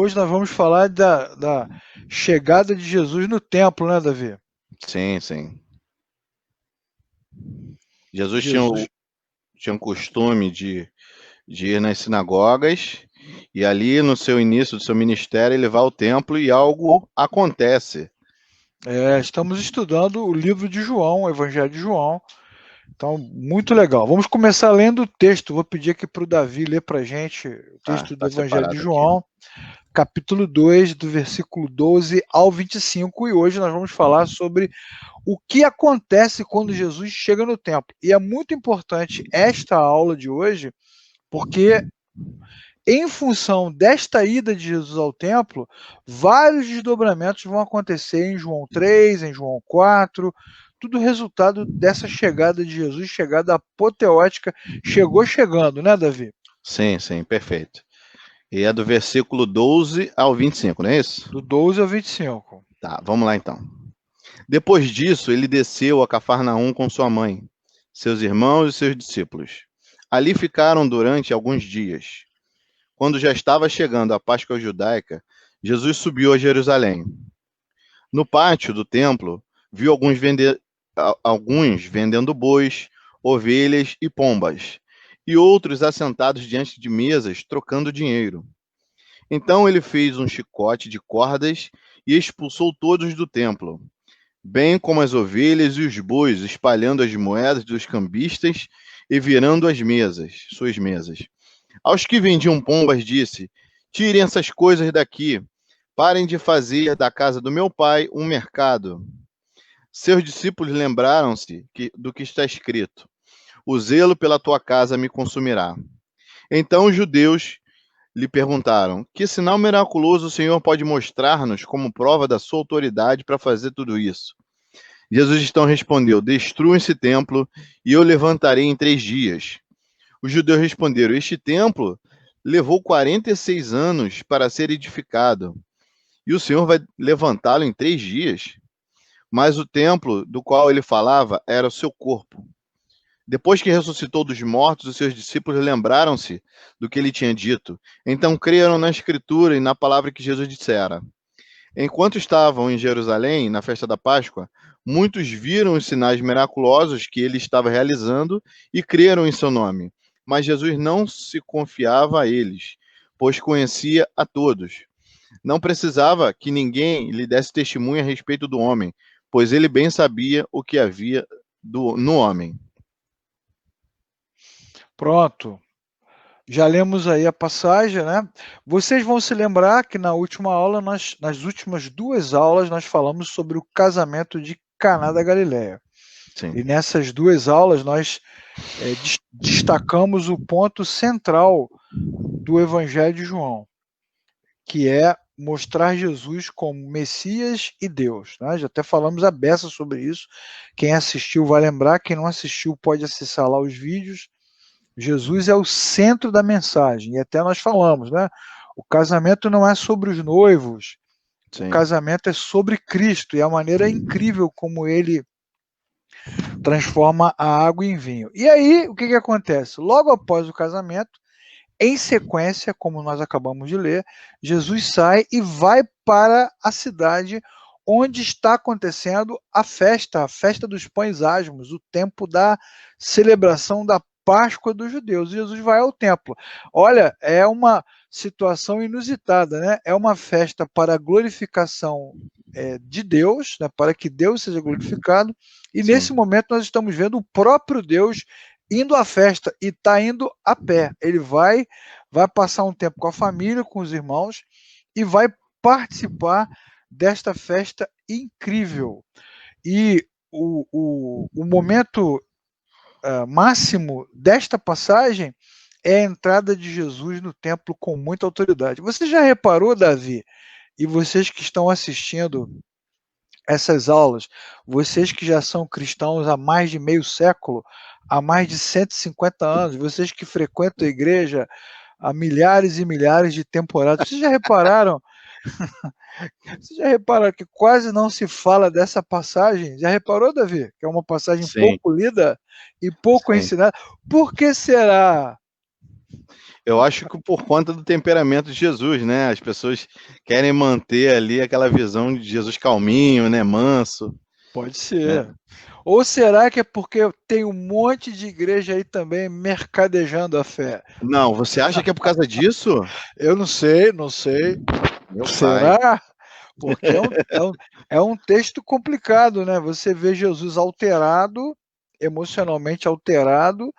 Hoje nós vamos falar da chegada de Jesus no templo, né, Davi? Sim, sim. Jesus Jesus, tinha um costume de ir nas sinagogas e ali no seu início do seu ministério ele vai ao templo e algo acontece. estamos estudando o livro de João, o Evangelho de João. Então, muito legal. Vamos começar lendo o texto. Vou pedir aqui para o Davi ler para a gente o Tá, texto do tá Evangelho de separado aqui. João, capítulo 2, do versículo 12 ao 25. E hoje nós vamos falar sobre o que acontece quando Jesus chega no templo. E é muito importante esta aula de hoje, porque em função desta ida de Jesus ao templo, vários desdobramentos vão acontecer em João 3, em João 4, tudo resultado dessa chegada de Jesus, chegada apoteótica, chegou chegando, né, Davi? Sim, sim, perfeito. E é do versículo 12 ao 25, não é isso? Do 12 ao 25. Tá, vamos lá então. Depois disso, ele desceu a Cafarnaum com sua mãe, seus irmãos e seus discípulos. Ali ficaram durante alguns dias. Quando já estava chegando a Páscoa judaica, Jesus subiu a Jerusalém. No pátio do templo, viu alguns vendendo bois, ovelhas e pombas, e outros assentados diante de mesas trocando dinheiro. Então ele fez um chicote de cordas e expulsou todos do templo, bem como as ovelhas e os bois, espalhando as moedas dos cambistas e virando suas mesas. Aos que vendiam pombas, disse: Tirem essas coisas daqui. Parem de fazer da casa do meu pai um mercado. Seus discípulos lembraram-se do que está escrito: O zelo pela tua casa me consumirá. Então os judeus lhe perguntaram: Que sinal miraculoso o Senhor pode mostrar-nos como prova da sua autoridade para fazer tudo isso? Jesus então respondeu: Destruam esse templo e eu levantarei em 3 dias. Os judeus responderam: Este templo levou 46 anos para ser edificado, e o Senhor vai levantá-lo em 3 dias? Mas o templo do qual ele falava era o seu corpo. Depois que ressuscitou dos mortos, os seus discípulos lembraram-se do que ele tinha dito. Então creram na Escritura e na palavra que Jesus dissera. Enquanto estavam em Jerusalém, na festa da Páscoa, muitos viram os sinais miraculosos que ele estava realizando e creram em seu nome. Mas Jesus não se confiava a eles, pois conhecia a todos. Não precisava que ninguém lhe desse testemunho a respeito do homem, pois ele bem sabia o que havia no homem. Pronto. Já lemos aí a passagem, né? Vocês vão se lembrar que na última aula, nas últimas duas aulas, nós falamos sobre o casamento de Caná da Galileia. E Sim, nessas duas aulas nós destacamos o ponto central do Evangelho de João, que é mostrar Jesus como Messias e Deus. Né? Já até falamos a beça sobre isso. Quem assistiu vai lembrar, quem não assistiu pode acessar lá os vídeos. Jesus é o centro da mensagem, e até nós falamos, né? O casamento não é sobre os noivos, o sim, casamento é sobre Cristo, e a maneira incrível como ele transforma a água em vinho. E aí, o que acontece? Logo após o casamento, em sequência, como nós acabamos de ler, Jesus sai e vai para a cidade onde está acontecendo a festa dos pães asmos, o tempo da celebração da Páscoa dos judeus. Jesus vai ao templo. Olha, é uma situação inusitada, né? É uma festa para a glorificação de Deus, né? Para que Deus seja glorificado, e nesse sim. momento nós estamos vendo o próprio Deus indo à festa e está indo a pé. Ele vai passar um tempo com a família, com os irmãos e vai participar desta festa incrível. E o momento máximo desta passagem é a entrada de Jesus no templo com muita autoridade. Você já reparou, Davi, e vocês que estão assistindo essas aulas, vocês que já são cristãos há mais de meio século, há mais de 150 anos, vocês que frequentam a igreja há milhares e milhares de temporadas, vocês já repararam que quase não se fala dessa passagem? Já reparou, Davi? Que é uma passagem Sim, pouco lida e pouco sim. ensinada. Por que será? Eu acho que por conta do temperamento de Jesus, né? As pessoas querem manter ali aquela visão de Jesus calminho, né? Manso, Pode né? ser. Ou será que é porque tem um monte de igreja aí também mercadejando a fé? Não, você acha que é por causa disso? Eu não sei, não sei. Meu pai. Será? Porque é um texto complicado, né? Você vê Jesus alterado, emocionalmente alterado,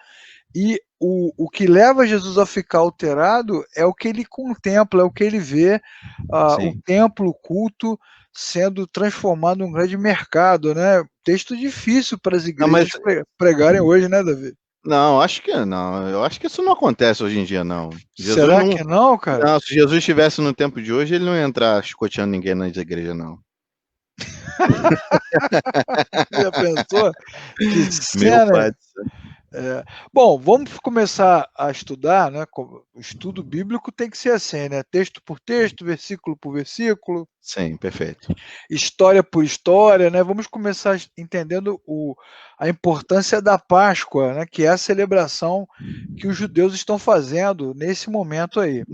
e o que leva Jesus a ficar alterado é o que ele contempla, é o que ele vê, o Sim. templo, o culto sendo transformado num grande mercado, né? Texto difícil para as Não, mas igrejas pregarem hoje, né, Davi? não, acho que não. Eu acho que isso não acontece hoje em dia, não. Jesus Será não. que não, cara? Não, se Jesus estivesse no tempo de hoje, ele não ia entrar chicoteando ninguém na igreja, não. Já pensou? Que Meu cena! pai do céu. É. Bom, vamos começar a estudar, né? O estudo bíblico tem que ser assim, né? Texto por texto, versículo por versículo, Sim, perfeito. história por história, né? Vamos começar entendendo a importância da Páscoa, né? Que é a celebração que os judeus estão fazendo nesse momento aí,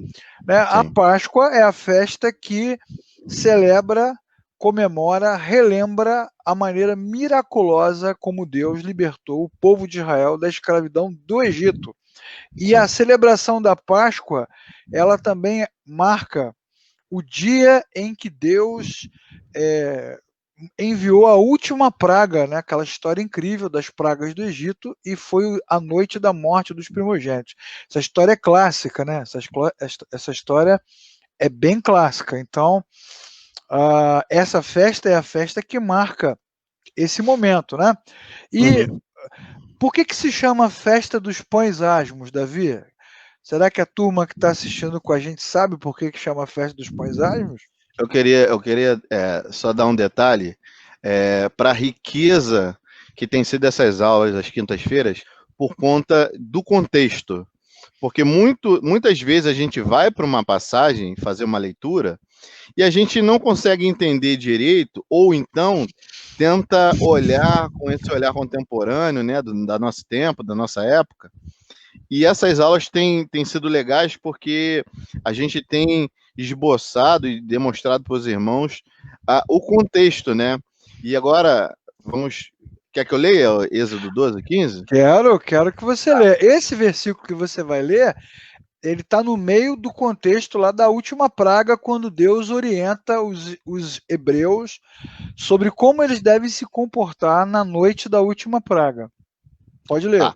né? A Sim, Páscoa é a festa que celebra, comemora, relembra a maneira miraculosa como Deus libertou o povo de Israel da escravidão do Egito. E a sim. celebração da Páscoa, ela também marca o dia em que Deus é, enviou a última praga, né? Aquela história incrível das pragas do Egito, e foi a noite da morte dos primogênitos. Essa história é clássica, né? Essa história é bem clássica. Então, essa festa é a festa que marca esse momento, né? E Uhum. por que que se chama Festa dos Pães Asmos, Davi? Será que a turma que está assistindo com a gente sabe por que que chama Festa dos Pães Asmos? Eu queria só dar um detalhe para a riqueza que tem sido essas aulas às quintas-feiras por conta do contexto. Porque muitas vezes a gente vai para uma passagem, fazer uma leitura, e a gente não consegue entender direito, ou então tenta olhar com esse olhar contemporâneo, né, da nosso tempo, da nossa época. E essas aulas têm sido legais porque a gente tem esboçado e demonstrado para os irmãos o contexto, né? E agora, vamos. Quer que eu leia Êxodo 12, 15? Quero que você leia. Esse versículo que você vai ler, ele está no meio do contexto lá da última praga, quando Deus orienta os hebreus sobre como eles devem se comportar na noite da última praga. Pode ler. Tá.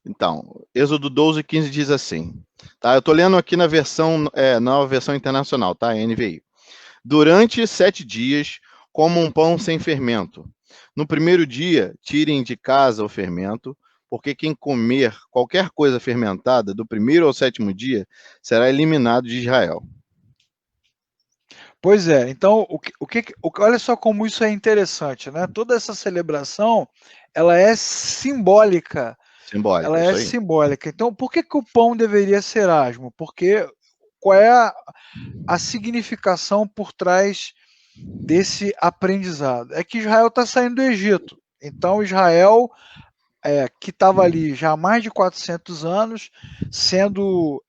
Então, Êxodo 12, 15 diz assim. Tá? Eu estou lendo aqui na versão, nova versão internacional, tá? NVI. Durante 7 dias, comam um pão sem fermento. No primeiro dia, tirem de casa o fermento, porque quem comer qualquer coisa fermentada do primeiro ao sétimo dia será eliminado de Israel. Pois é, então olha só como isso é interessante, né? Toda essa celebração, ela é simbólica, Simbólica, ela é isso aí. simbólica. Então, por que que o pão deveria ser asmo? Porque qual é a significação por trás desse aprendizado? É que Israel está saindo do Egito. Então, Israel, que estava ali já há mais de 400 anos, sendo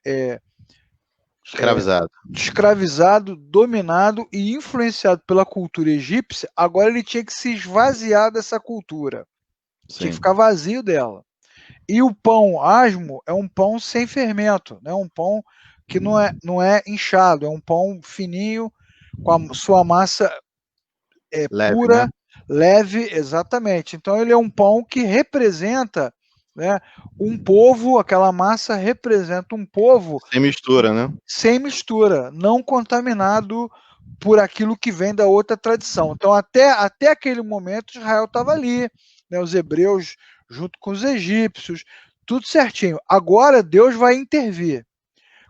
Escravizado. escravizado, dominado e influenciado pela cultura egípcia, agora ele tinha que se esvaziar dessa cultura, tinha que Sim. ficar vazio dela. E o pão asmo é um pão sem fermento, né? Um pão que não é inchado, é um pão fininho, com a sua massa Leve, né? pura, leve, exatamente. Então ele é um pão que representa, né, um povo, aquela massa representa um povo Sem mistura, né? sem mistura, não contaminado por aquilo que vem da outra tradição. Então, até aquele momento, Israel estava ali, né, os hebreus junto com os egípcios, tudo certinho. Agora, Deus vai intervir.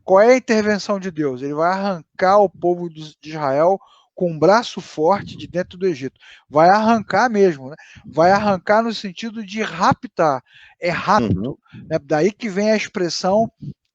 Qual é a intervenção de Deus? Ele vai arrancar o povo de Israel com um braço forte de dentro do Egito. Vai arrancar mesmo, né? Vai arrancar no sentido de raptar. É Uhum. rapto. Né? Daí que vem a expressão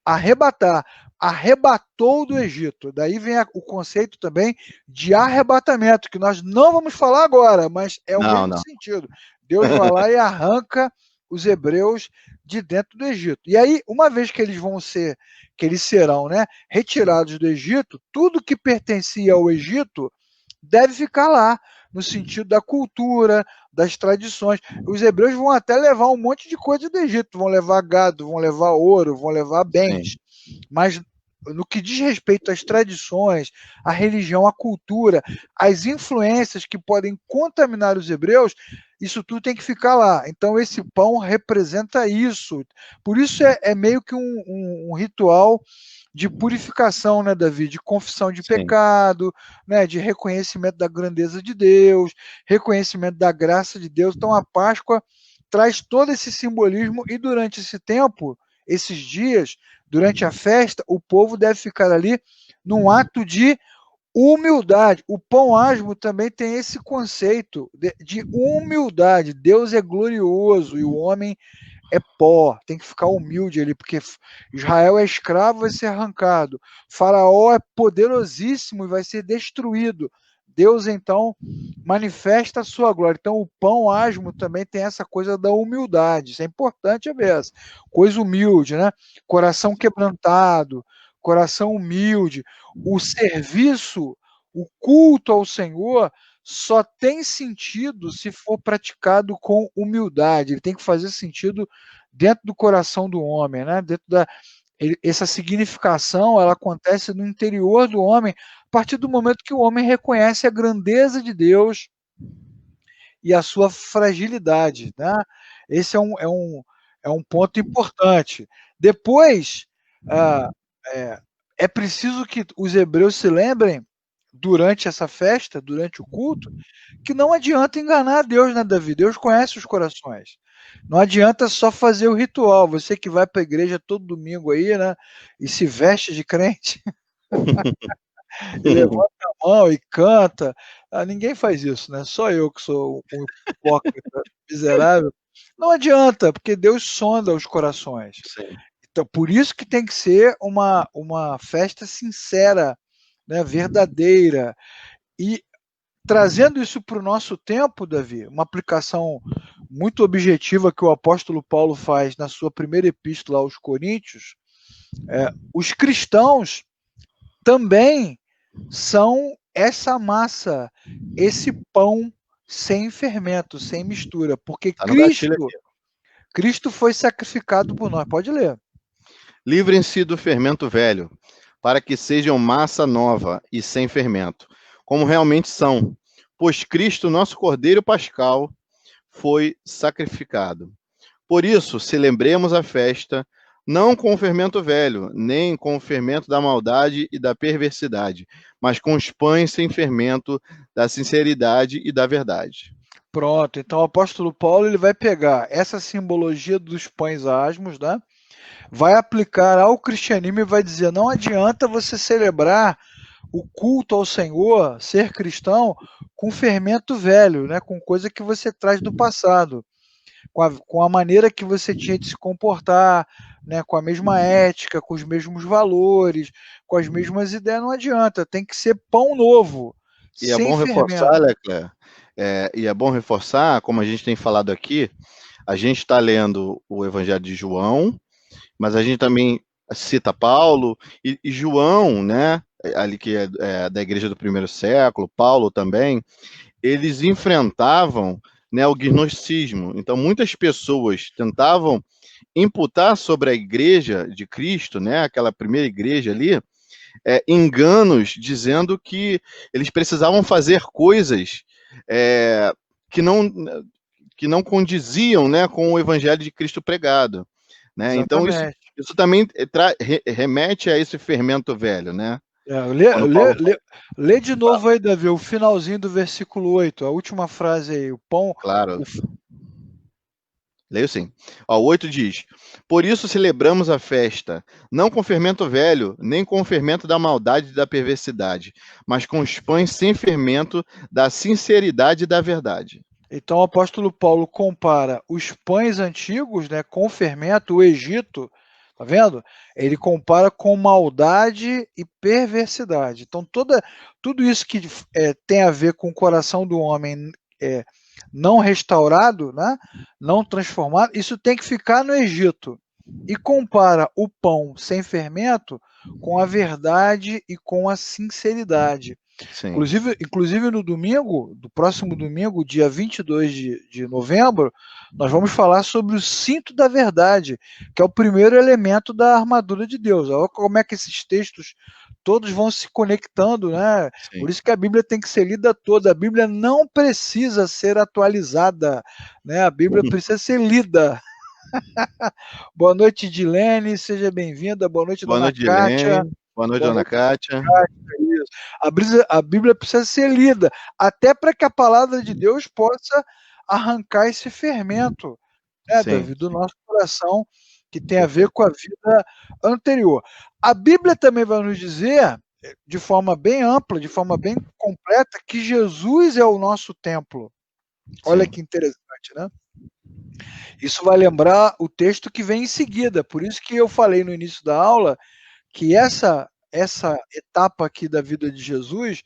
arrebatar. Arrebatou do Egito. Daí vem o conceito também de arrebatamento, que nós não vamos falar agora, mas é o Não, mesmo não. sentido. Deus vai lá e arranca os hebreus de dentro do Egito. E aí, uma vez que eles serão, né, retirados do Egito, tudo que pertencia ao Egito deve ficar lá, no sentido da cultura, das tradições. Os hebreus vão até levar um monte de coisa do Egito, vão levar gado, vão levar ouro, vão levar bens, mas no que diz respeito às tradições, à religião, à cultura, às influências que podem contaminar os hebreus, isso tudo tem que ficar lá. Então esse pão representa isso. Por isso é meio que um ritual de purificação, né, Davi? De confissão de pecado, né, de reconhecimento da grandeza de Deus, reconhecimento da graça de Deus. Então a Páscoa traz todo esse simbolismo e durante esse tempo, esses dias, durante a festa, o povo deve ficar ali num ato de humildade. O pão asmo também tem esse conceito de humildade. Deus é glorioso e o homem é pó, tem que ficar humilde ali, porque Israel é escravo, vai ser arrancado. Faraó é poderosíssimo e vai ser destruído. Deus, então, manifesta a sua glória. Então, o pão asmo também tem essa coisa da humildade. Isso é importante, é mesmo. Coisa humilde, né? Coração quebrantado, coração humilde. O serviço, o culto ao Senhor só tem sentido se for praticado com humildade. Ele tem que fazer sentido dentro do coração do homem, né? Essa significação ela acontece no interior do homem a partir do momento que o homem reconhece a grandeza de Deus e a sua fragilidade, né? Esse é um ponto importante. Depois, ah, é preciso que os hebreus se lembrem durante essa festa, durante o culto, que não adianta enganar a Deus, né, Davi? Deus conhece os corações. Não adianta só fazer o ritual. Você que vai para a igreja todo domingo aí, né, e se veste de crente, e levanta a mão e canta. Ah, ninguém faz isso, né? Só eu que sou um hipócrita miserável. Não adianta, porque Deus sonda os corações. Sim. Então, por isso que tem que ser uma festa sincera, né, verdadeira. E trazendo isso para o nosso tempo, Davi, uma aplicação muito objetiva que o apóstolo Paulo faz na sua primeira epístola aos Coríntios, os cristãos também são essa massa, esse pão sem fermento, sem mistura, porque Tá no gatilho aqui. Cristo foi sacrificado por nós. Pode ler. Livrem-se do fermento velho, para que sejam massa nova e sem fermento, como realmente são, pois Cristo, nosso Cordeiro Pascal, foi sacrificado. Por isso, celebremos a festa, não com o fermento velho, nem com o fermento da maldade e da perversidade, mas com os pães sem fermento da sinceridade e da verdade. Pronto, então o apóstolo Paulo ele vai pegar essa simbologia dos pães asmos, né? Vai aplicar ao cristianismo e vai dizer: não adianta você celebrar o culto ao Senhor, ser cristão, com fermento velho, né? Com coisa que você traz do passado, com a maneira que você tinha de se comportar, né? Com a mesma ética, com os mesmos valores, com as mesmas ideias. Não adianta, tem que ser pão novo, E é sem bom fermento. reforçar, Leclerc, e é bom reforçar, como a gente tem falado aqui, a gente está lendo o Evangelho de João, mas a gente também cita Paulo e João, né, ali que é da igreja do primeiro século, Paulo também, eles enfrentavam, né, o gnosticismo. Então, muitas pessoas tentavam imputar sobre a igreja de Cristo, né, aquela primeira igreja ali, enganos dizendo que eles precisavam fazer coisas é, que não que não condiziam, né, com o evangelho de Cristo pregado, né? Então Exatamente. isso também remete a esse fermento velho, né? Quando Lê, Paulo lê, lê de novo aí, Davi, o finalzinho do versículo 8, a última frase aí. O pão. claro, leio sim. Ó, o 8 diz: Por isso celebramos a festa, não com fermento velho, nem com o fermento da maldade e da perversidade, mas com os pães sem fermento da sinceridade e da verdade. Então o apóstolo Paulo compara os pães antigos, né, com fermento, o Egito, tá vendo? Ele compara com maldade e perversidade. Então tudo isso que tem a ver com o coração do homem não restaurado, né? Não transformado, isso tem que ficar no Egito. E compara o pão sem fermento com a verdade e com a sinceridade. Sim. Inclusive no domingo, do próximo domingo, dia 22 de novembro, nós vamos falar sobre o cinto da verdade, que é o primeiro elemento da armadura de Deus. Olha como é que esses textos todos vão se conectando, né? Sim. Por isso que a Bíblia tem que ser lida toda. A Bíblia não precisa ser atualizada, né? A Bíblia precisa ser lida. Boa noite, Dilene, seja bem-vinda. Boa noite, Boa dona noite, Kátia. Dilene. Boa noite, Boa dona noite, Kátia. isso. A Bíblia precisa ser lida, até para que a palavra de Deus possa arrancar esse fermento, né, Sim. Davi, do nosso coração, que tem a ver com a vida anterior. A Bíblia também vai nos dizer, de forma bem ampla, de forma bem completa, que Jesus é o nosso templo. Olha Sim. que interessante, né? Isso vai lembrar o texto que vem em seguida. Por isso que eu falei no início da aula que essa etapa aqui da vida de Jesus,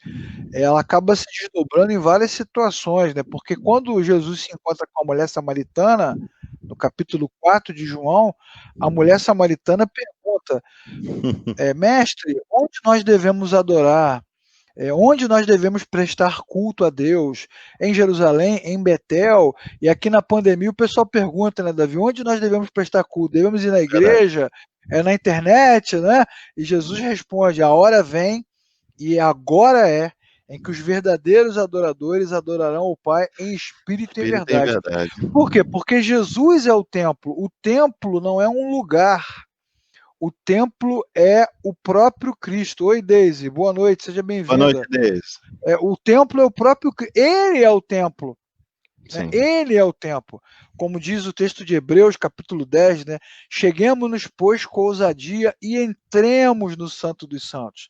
ela acaba se desdobrando em várias situações, né? Porque quando Jesus se encontra com a mulher samaritana, no capítulo 4 de João, a mulher samaritana pergunta, mestre, onde nós devemos adorar? Onde nós devemos prestar culto a Deus? Em Jerusalém, em Betel? E aqui na pandemia o pessoal pergunta, né, Davi, onde nós devemos prestar culto? Devemos ir na Verdade. igreja? Na internet, né? E Jesus responde, a hora vem e agora é em que os verdadeiros adoradores adorarão o Pai em espírito e em Espírito em verdade. verdade. Por quê? Porque Jesus é o templo. O templo não é um lugar. O templo é o próprio Cristo. Oi, Deise, boa noite, seja Boa noite, bem-vinda. Deise. O templo é o próprio Cristo. Ele é o templo. Né? Sim. Ele é o templo. Como diz o texto de Hebreus, capítulo 10, né? Cheguemos-nos, pois, com ousadia e entremos no Santo dos Santos.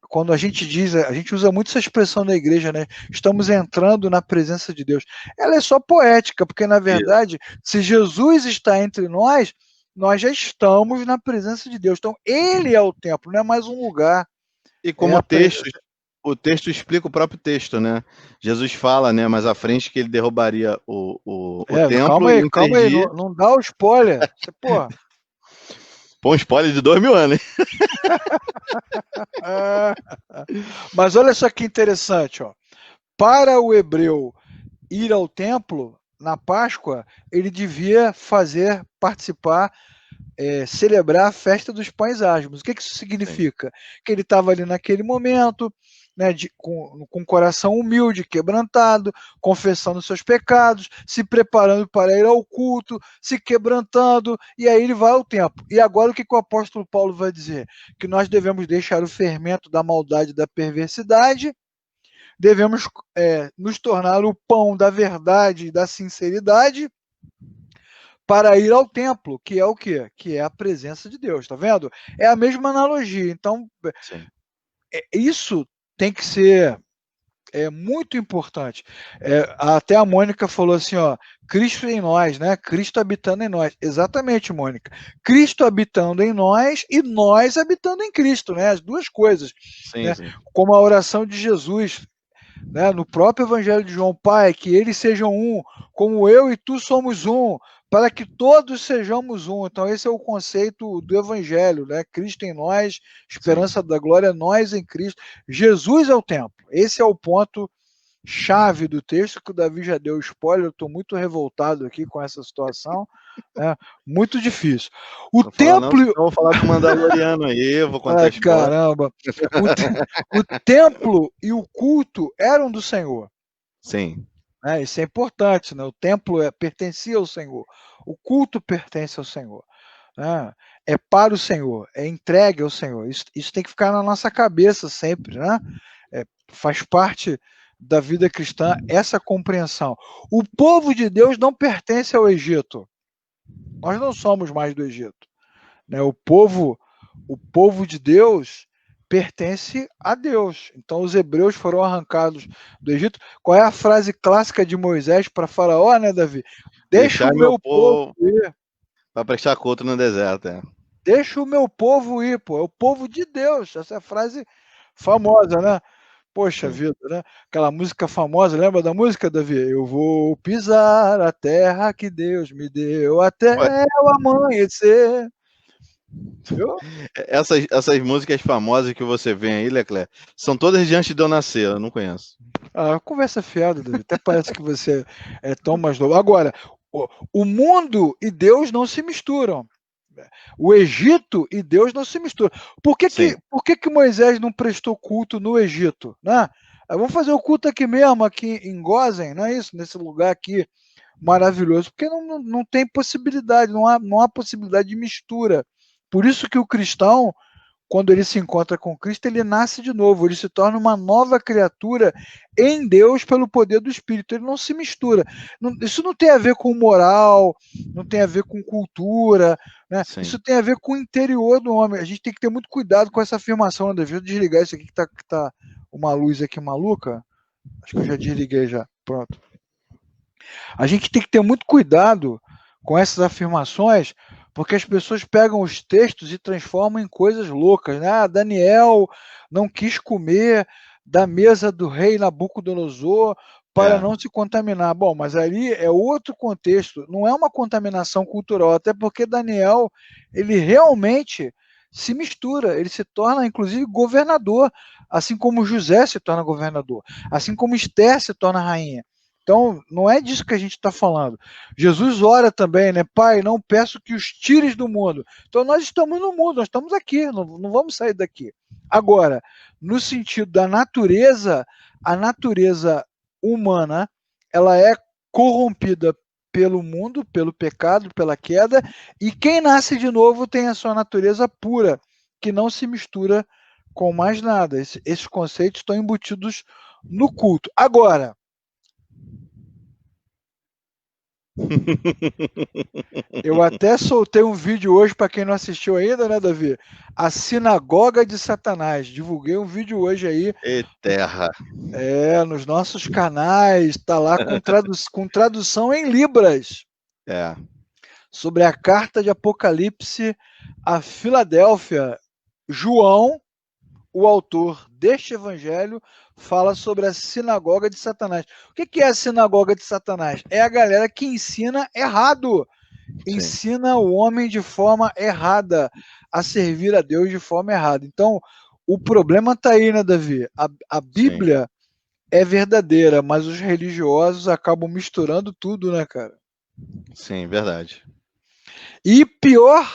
Quando a gente diz, a gente usa muito essa expressão na igreja, né? Estamos entrando na presença de Deus. Ela é só poética, porque na Isso. verdade, se Jesus está entre nós, nós já estamos na presença de Deus. Então, ele é o templo, não é mais um lugar. E É como a presença. o texto explica o próprio texto, né? Jesus fala, né, mais à frente que ele derrubaria o templo e em três Calma aí, dias. não dá o spoiler. Você, pô. Pô, um spoiler de 2000 anos, hein? Mas olha só que interessante, ó. Para o hebreu ir ao templo na Páscoa, ele devia participar, celebrar a festa dos pães asmos. O que isso significa? Que ele estava ali naquele momento, né, com o coração humilde, quebrantado, confessando seus pecados, se preparando para ir ao culto, se quebrantando, e aí ele vai ao templo. E agora o que o apóstolo Paulo vai dizer? Que nós devemos deixar o fermento da maldade e da perversidade, devemos nos tornar o pão da verdade e da sinceridade, para ir ao templo, que é o quê? Que é a presença de Deus, tá vendo? É a mesma analogia. Então, Sim. isso tem que ser muito importante. Até a Mônica falou assim, ó, Cristo em nós, né? Cristo habitando em nós. Exatamente, Mônica. Cristo habitando em nós e nós habitando em Cristo, né? As duas coisas, Sim, né? sim. Como a oração de Jesus, né, no próprio Evangelho de João, Pai, que eles sejam um, como eu e tu somos um, para que todos sejamos um. Então, esse é o conceito do Evangelho, né? Cristo em nós, esperança Sim. da glória, nós em Cristo. Jesus é o templo. Esse é o ponto chave do texto, que o Davi já deu spoiler. Eu estou muito revoltado aqui com essa situação. Muito difícil. O Não fala não, templo. senão eu vou falar do Mandaloriano aí, eu vou contar Ai, spoiler. caramba. O templo e o culto eram do Senhor. Sim. Isso é importante, né? O templo pertencia ao Senhor. O culto pertence ao Senhor. Né? É para o Senhor, é entregue ao Senhor. Isso tem que ficar na nossa cabeça sempre, né? Faz parte da vida cristã essa compreensão. O povo de Deus não pertence ao Egito. Nós não somos mais do Egito. Né? O povo de Deus pertence a Deus. Então os hebreus foram arrancados do Egito. Qual é a frase clássica de Moisés para Faraó, né, Davi? Deixa Deixar o meu meu povo povo ir. para prestar culto no deserto, é. Deixa o meu povo ir, pô. É o povo de Deus. Essa é a frase famosa, né? Poxa Sim. vida, né? Aquela música famosa, lembra da música, Davi? Eu vou pisar a terra que Deus me deu Ué, até o amanhecer. Viu? essas músicas famosas que você vê aí, Leclerc, são todas de antes de eu nascer, eu não conheço. Ah, conversa fiada, Davi. Até parece que você é tão mais novo. Agora, o mundo e Deus não se misturam. O Egito e Deus não se misturam. Sim, Por que que Moisés não prestou culto no Egito? Né? Vamos fazer o culto aqui mesmo, aqui em Gozen, não é isso? Nesse lugar aqui maravilhoso. Porque não tem possibilidade, não há possibilidade de mistura. Por isso que o cristão, quando ele se encontra com Cristo, ele nasce de novo, ele se torna uma nova criatura em Deus pelo poder do Espírito. Ele não se mistura. Isso não tem a ver com moral, não tem a ver com cultura, né? Isso sim. tem a ver com o interior do homem. A gente tem que ter muito cuidado com essa afirmação. Deixa eu desligar isso aqui que tá uma luz aqui maluca. Acho que eu já desliguei já. Pronto. A gente tem que ter muito cuidado com essas afirmações, porque as pessoas pegam os textos e transformam em coisas loucas, né? Ah, Daniel não quis comer da mesa do rei Nabucodonosor para É, não se contaminar. Bom, mas ali é outro contexto, não é uma contaminação cultural, até porque Daniel, ele realmente se mistura, ele se torna inclusive governador, assim como José se torna governador, assim como Esther se torna rainha. Então, não é disso que a gente está falando. Jesus ora também, né? Pai, não peço que os tires do mundo. Então, nós estamos no mundo, nós estamos aqui, não vamos sair daqui. Agora, no sentido da natureza, a natureza humana, ela é corrompida pelo mundo, pelo pecado, pela queda, e quem nasce de novo tem a sua natureza pura, que não se mistura com mais nada. Esses conceitos estão embutidos no culto. Agora, eu até soltei um vídeo hoje para quem não assistiu ainda, né, Davi? A Sinagoga de Satanás. Divulguei um vídeo hoje aí, e terra. nos nossos canais, tá lá com tradução em Libras, É, sobre a carta de Apocalipse a Filadélfia. João, o autor deste evangelho, fala sobre a sinagoga de Satanás. O que é a sinagoga de Satanás? É a galera que ensina errado. sim, Ensina o homem de forma errada a servir a Deus de forma errada. Então, o problema está aí, né, Davi? A sim, Bíblia é verdadeira, mas os religiosos acabam misturando tudo, né, cara? sim, verdade. E pior,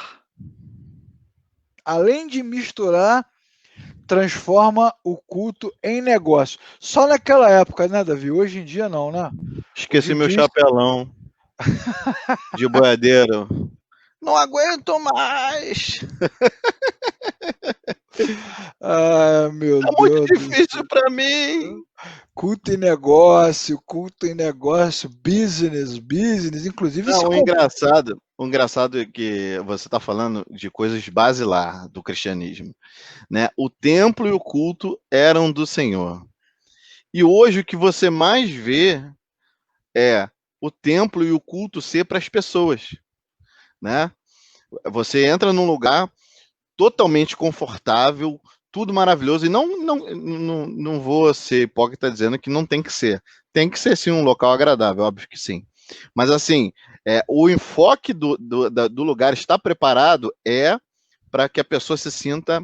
além de misturar, transforma o culto em negócio. Só naquela época, né, Davi? Hoje em dia não, né? Hoje Esqueci em meu dia. chapelão de boiadeiro. Não aguento mais. Ah, meu Tá muito Deus do difícil céu. para mim. Culto em negócio, business. Inclusive, Não, o engraçado é que você está falando de coisas basilar do cristianismo, né? O templo e o culto eram do Senhor. E hoje o que você mais vê é o templo e o culto ser para as pessoas, né? Você entra num lugar totalmente confortável, tudo maravilhoso, e não vou ser hipócrita dizendo que não tem que ser. Tem que ser sim um local agradável, óbvio que sim. Mas assim, o enfoque do lugar está preparado para que a pessoa se sinta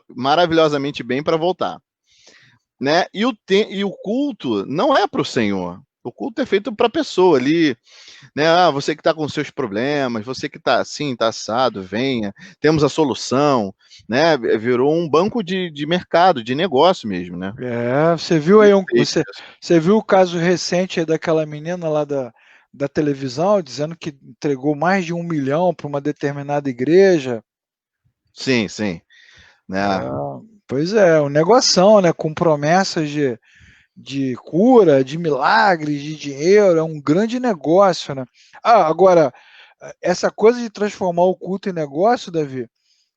maravilhosamente bem para voltar, né? E o culto não é para o Senhor. O culto é feito para a pessoa ali, né? Ah, você que está com seus problemas, você que está assim, está assado, venha, temos a solução, né? Virou um banco de mercado, de negócio mesmo, né? você viu aí Perfeito. você viu o caso recente aí daquela menina lá da televisão dizendo que entregou mais de 1 milhão para uma determinada igreja? Sim, sim, né? Pois é, um negoção, né? Com promessas de cura, de milagres, de dinheiro, é um grande negócio, né? Ah, agora, essa coisa de transformar o culto em negócio, Davi,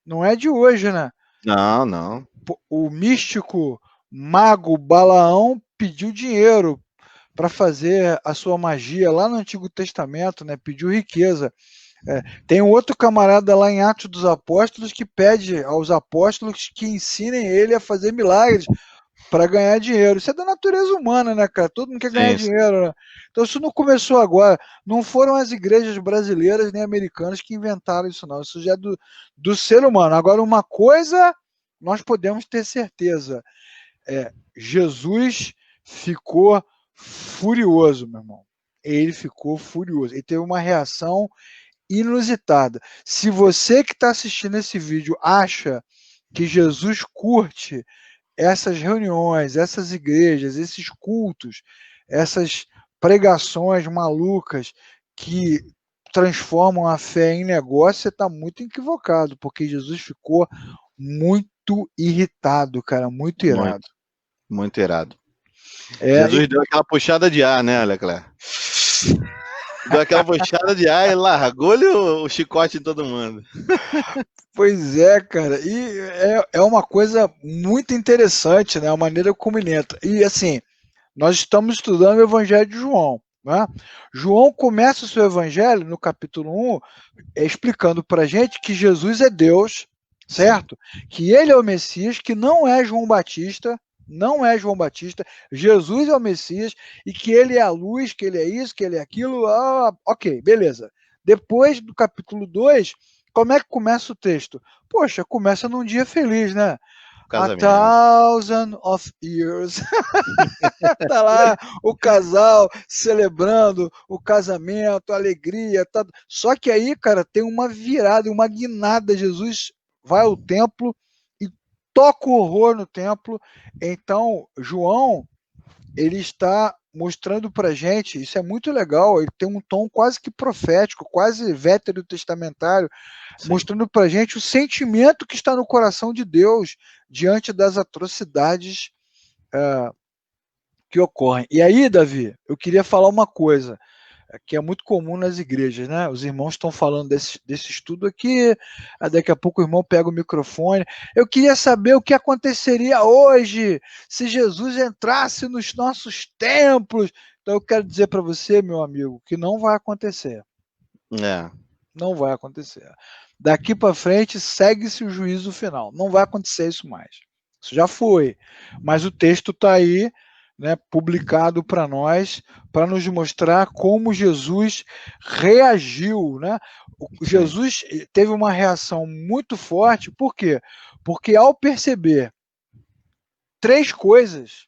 não é de hoje, né? Não, não. O místico mago Balaão pediu dinheiro para fazer a sua magia lá no Antigo Testamento, né? Pediu riqueza. Tem um outro camarada lá em Atos dos Apóstolos que pede aos apóstolos que ensinem ele a fazer milagres. para ganhar dinheiro. Isso é da natureza humana, né, cara? Todo mundo quer ganhar Sim, sim. dinheiro, né? Então isso não começou agora. Não foram as igrejas brasileiras nem americanas que inventaram isso, não. Isso já é do ser humano. Agora, uma coisa nós podemos ter certeza. Jesus ficou furioso, meu irmão. Ele ficou furioso. Ele teve uma reação inusitada. Se você que está assistindo esse vídeo acha que Jesus curte essas reuniões, essas igrejas, esses cultos, essas pregações malucas que transformam a fé em negócio, você está muito equivocado, porque Jesus ficou muito irritado, cara, muito irado. Muito, muito irado. É, Jesus deu aquela puxada de ar, né, Leclerc? Deu aquela puxada de ar e largou-lhe o chicote em todo mundo. pois é, cara, e é uma coisa muito interessante, né, a maneira como ele entra. E assim, nós estamos estudando o Evangelho de João, né? João começa o seu Evangelho no capítulo 1, explicando para a gente que Jesus é Deus, certo? Sim. Que ele é o Messias, que não é João Batista, não é João Batista, Jesus é o Messias, e que ele é a luz, que ele é isso, que ele é aquilo, ok, beleza. Depois do capítulo 2, como é que começa o texto? Poxa, começa num dia feliz, né? A Casamento. thousand of years. Tá lá o casal celebrando o casamento, a alegria. Tá... Só que aí, cara, tem uma virada, uma guinada. Jesus vai ao templo e toca o horror no templo. Então, João, ele está mostrando pra gente, isso é muito legal, ele tem um tom quase que profético, quase veterotestamentário, Sim. mostrando pra gente o sentimento que está no coração de Deus diante das atrocidades que ocorrem. E aí, Davi, eu queria falar uma coisa que é muito comum nas igrejas, né? Os irmãos estão falando desse estudo aqui, daqui a pouco o irmão pega o microfone. Eu queria saber o que aconteceria hoje se Jesus entrasse nos nossos templos. Então eu quero dizer para você, meu amigo, que não vai acontecer. É. Não vai acontecer. Daqui para frente segue-se o juízo final. Não vai acontecer isso mais. Isso já foi. Mas o texto está aí, né, publicado para nós, para nos mostrar como Jesus reagiu. Né? Jesus teve uma reação muito forte, por quê? Porque ao perceber três coisas,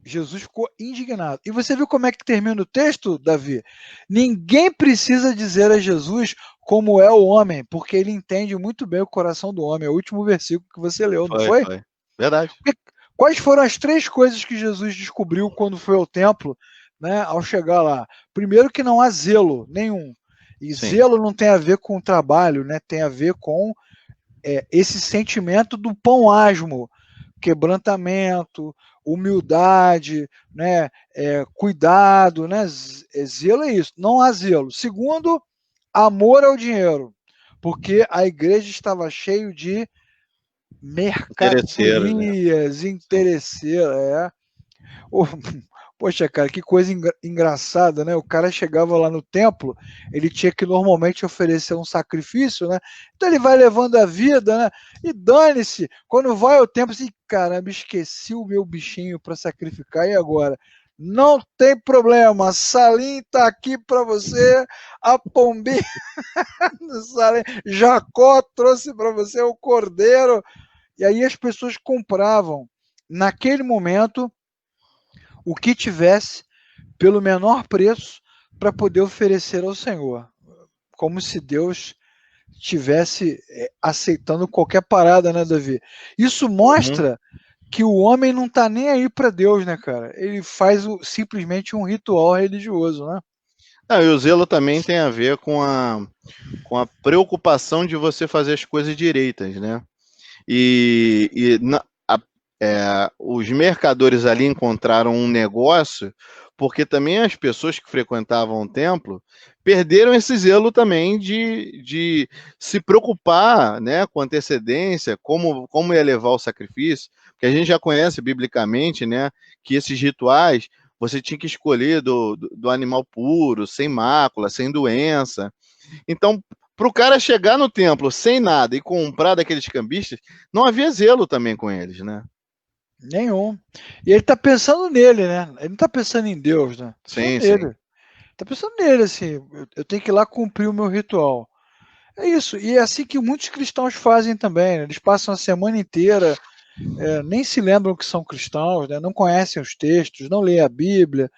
Jesus ficou indignado. E você viu como é que termina o texto, Davi? Ninguém precisa dizer a Jesus como é o homem, porque ele entende muito bem o coração do homem. É o último versículo que você leu, não foi? Foi. Verdade. Quais foram as três coisas que Jesus descobriu quando foi ao templo, né, ao chegar lá? Primeiro, que não há zelo nenhum. E Sim. zelo não tem a ver com trabalho, né? Tem a ver com esse sentimento do pão asmo, quebrantamento, humildade, né? Cuidado, né? Zelo é isso. Não há zelo. Segundo, amor ao dinheiro, porque a igreja estava cheio de Interesseiros, né? mercadorias, interesseiras. Poxa, cara, que coisa engraçada, né? O cara chegava lá no templo, ele tinha que normalmente oferecer um sacrifício, né? Então ele vai levando a vida, né? E dane-se, quando vai ao templo, assim, caramba, esqueci o meu bichinho para sacrificar, e agora? Não tem problema, Salim tá aqui para você, a pombinha do Salim, Jacó trouxe para você o cordeiro, e aí as pessoas compravam, naquele momento, o que tivesse pelo menor preço para poder oferecer ao Senhor. Como se Deus estivesse aceitando qualquer parada, né, Davi? Isso mostra que o homem não está nem aí para Deus, né, cara? Ele faz simplesmente um ritual religioso, né? E o zelo também tem a ver com a preocupação de você fazer as coisas direitas, né? Os mercadores ali encontraram um negócio, porque também as pessoas que frequentavam o templo perderam esse zelo também de se preocupar, né, com antecedência, como ia levar o sacrifício, porque a gente já conhece biblicamente, né, que esses rituais você tinha que escolher do animal puro, sem mácula, sem doença. Então, para o cara chegar no templo sem nada e comprar daqueles cambistas, não havia zelo também com eles, né? Nenhum. E ele tá pensando nele, né? Ele não tá pensando em Deus, né? Tá pensando Sim, sim. nele. Tá pensando nele, assim, eu tenho que ir lá cumprir o meu ritual. É isso. E é assim que muitos cristãos fazem também, né? Eles passam a semana inteira, nem se lembram que são cristãos, né? Não conhecem os textos, não leem a Bíblia,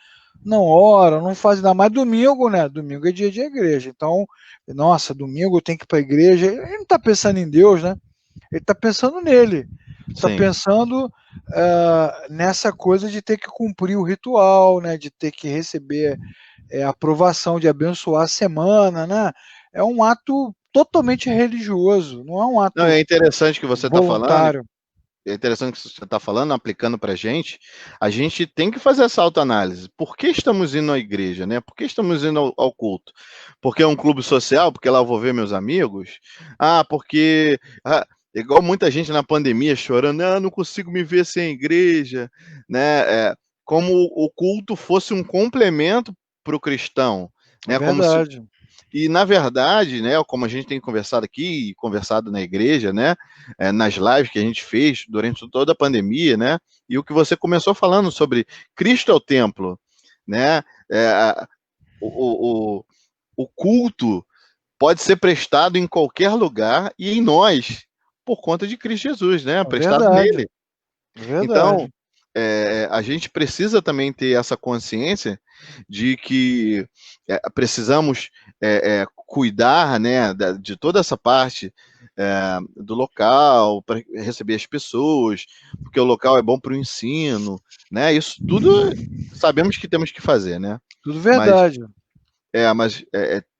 não oram, não fazem nada mais. Domingo, né? Domingo é dia de igreja. Então, nossa, domingo eu tenho que ir para a igreja. Ele não está pensando em Deus, né? Ele está pensando nele. Está Sim. pensando nessa coisa de ter que cumprir o ritual, né? De ter que receber a aprovação, de abençoar a semana, né? É um ato totalmente religioso, não é um Não, ato é interessante que você está falando, voluntário. é interessante que você está falando, aplicando para a gente tem que fazer essa autoanálise. Por que estamos indo à igreja, né? Por que estamos indo ao culto? Porque é um clube social? Porque lá eu vou ver meus amigos? Ah, porque... igual muita gente na pandemia chorando, ah, não consigo me ver sem a igreja, né? Como o culto fosse um complemento para o cristão, É né? Como se verdade. e, na verdade, né, como a gente tem conversado aqui, conversado na igreja, né, nas lives que a gente fez durante toda a pandemia, né, e o que você começou falando sobre Cristo é o templo, né, é, o, o, o culto pode ser prestado em qualquer lugar e em nós, por conta de Cristo Jesus, né, É prestado verdade. nele. É Então, verdade. a gente precisa também ter essa consciência de que precisamos cuidar, né, de toda essa parte do local, para receber as pessoas, porque o local é bom para o ensino, né? Isso tudo sabemos que temos que fazer, né? Tudo Mas, verdade.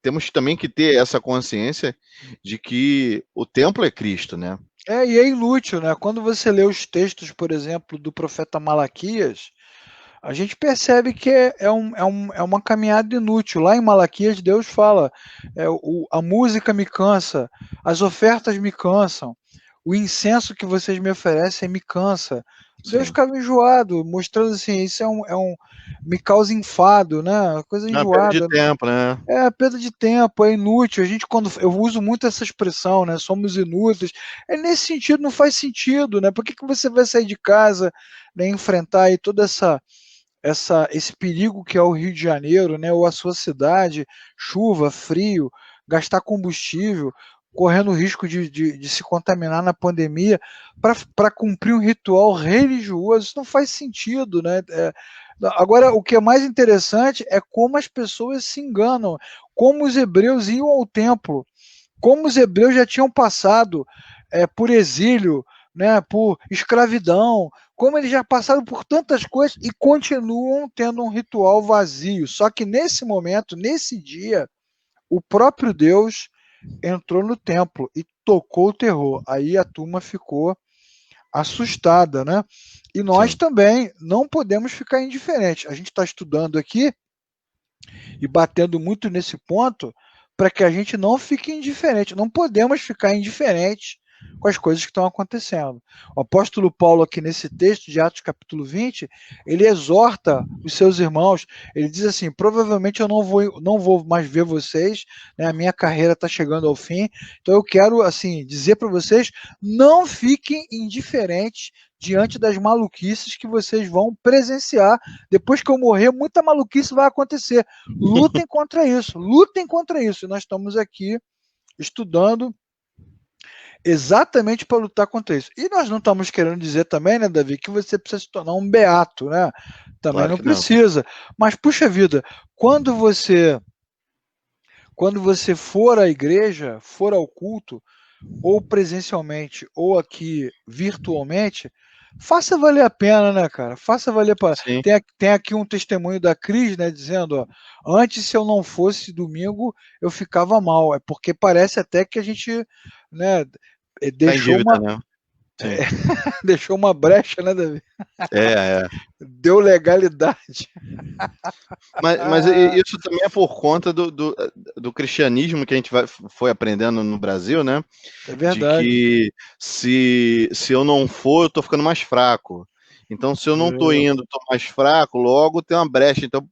temos também que ter essa consciência de que o templo é Cristo, né? E é inútil, né? Quando você lê os textos, por exemplo, do profeta Malaquias, a gente percebe que é uma caminhada inútil. Lá em Malaquias, Deus fala: a música me cansa, as ofertas me cansam, o incenso que vocês me oferecem me cansa. Deus Sim. ficava enjoado, mostrando assim: isso me causa enfado, né? Coisa Não, perda de enjoada. tempo, né? É perda de tempo, é inútil. A gente, quando eu uso muito essa expressão, né? Somos inúteis. É nesse sentido, não faz sentido, né? Por que, que você vai sair de casa, né, enfrentar aí toda esse perigo que é o Rio de Janeiro, né, ou a sua cidade, chuva, frio, gastar combustível, correndo o risco de se contaminar na pandemia, para cumprir um ritual religioso? Isso não faz sentido, né? Agora, o que é mais interessante é como as pessoas se enganam, como os hebreus iam ao templo, como os hebreus já tinham passado por exílio, né, por escravidão, como eles já passaram por tantas coisas e continuam tendo um ritual vazio. Só que nesse momento, nesse dia, o próprio Deus entrou no templo e tocou o terror. Aí a turma ficou assustada, né? E nós Sim. também não podemos ficar indiferentes. A gente está estudando aqui e batendo muito nesse ponto para que a gente não fique indiferente. Não podemos ficar indiferentes com as coisas que estão acontecendo. O apóstolo Paulo, aqui nesse texto de Atos capítulo 20, ele exorta os seus irmãos, ele diz assim: provavelmente eu não vou mais ver vocês, né, a minha carreira está chegando ao fim, então eu quero assim dizer para vocês: não fiquem indiferentes diante das maluquices que vocês vão presenciar. Depois que eu morrer, muita maluquice vai acontecer. Lutem contra isso. E nós estamos aqui estudando exatamente para lutar contra isso. E nós não estamos querendo dizer também, né, Davi, que você precisa se tornar um beato, né? Também Claro não que não. precisa. Mas, puxa vida, quando você quando você for à igreja, for ao culto, ou presencialmente, ou aqui virtualmente, faça valer a pena, né, cara? Faça valer a pena. Sim. Tem aqui um testemunho da Cris, né, dizendo, ó, antes se eu não fosse domingo, eu ficava mal. É porque parece até que a gente, né, Tá em deixou dívida, uma, né? Sim. deixou uma brecha, né, Davi? É. Deu legalidade. Mas isso também é por conta do cristianismo que a gente foi aprendendo no Brasil, né? É De verdade. que se eu não for, eu tô ficando mais fraco. Então, se eu não tô É, indo, tô mais fraco, logo tem uma brecha. Então,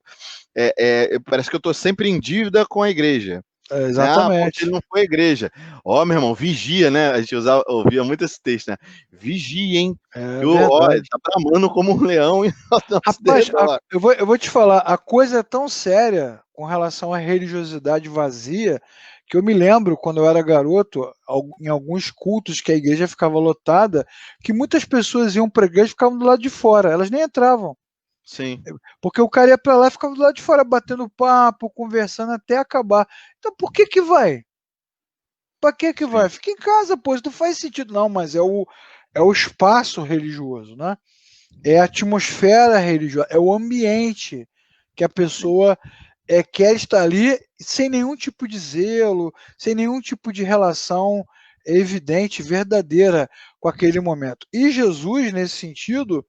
parece que eu tô sempre em dívida com a igreja. Né? Ah, porque Exatamente. ele não foi à igreja. Ó, meu irmão, vigia, né? A gente ouvia muito esse texto, né? Vigia, hein? É Que ele verdade. tá bramando como um leão e não se Rapaz, derreteu lá. eu vou te falar, a coisa é tão séria com relação à religiosidade vazia que eu me lembro quando eu era garoto, em alguns cultos que a igreja ficava lotada, que muitas pessoas iam para a igreja e ficavam do lado de fora, elas nem entravam, Sim, porque o cara ia para lá e ficava do lado de fora, batendo papo, conversando até acabar. Então por que que vai? Para que que sim, vai? Fica em casa, pois não faz sentido, não, mas é o espaço religioso, né? É a atmosfera religiosa, é o ambiente que a sim. pessoa quer estar ali sem nenhum tipo de zelo, sem nenhum tipo de relação evidente, verdadeira com aquele momento. E Jesus, nesse sentido,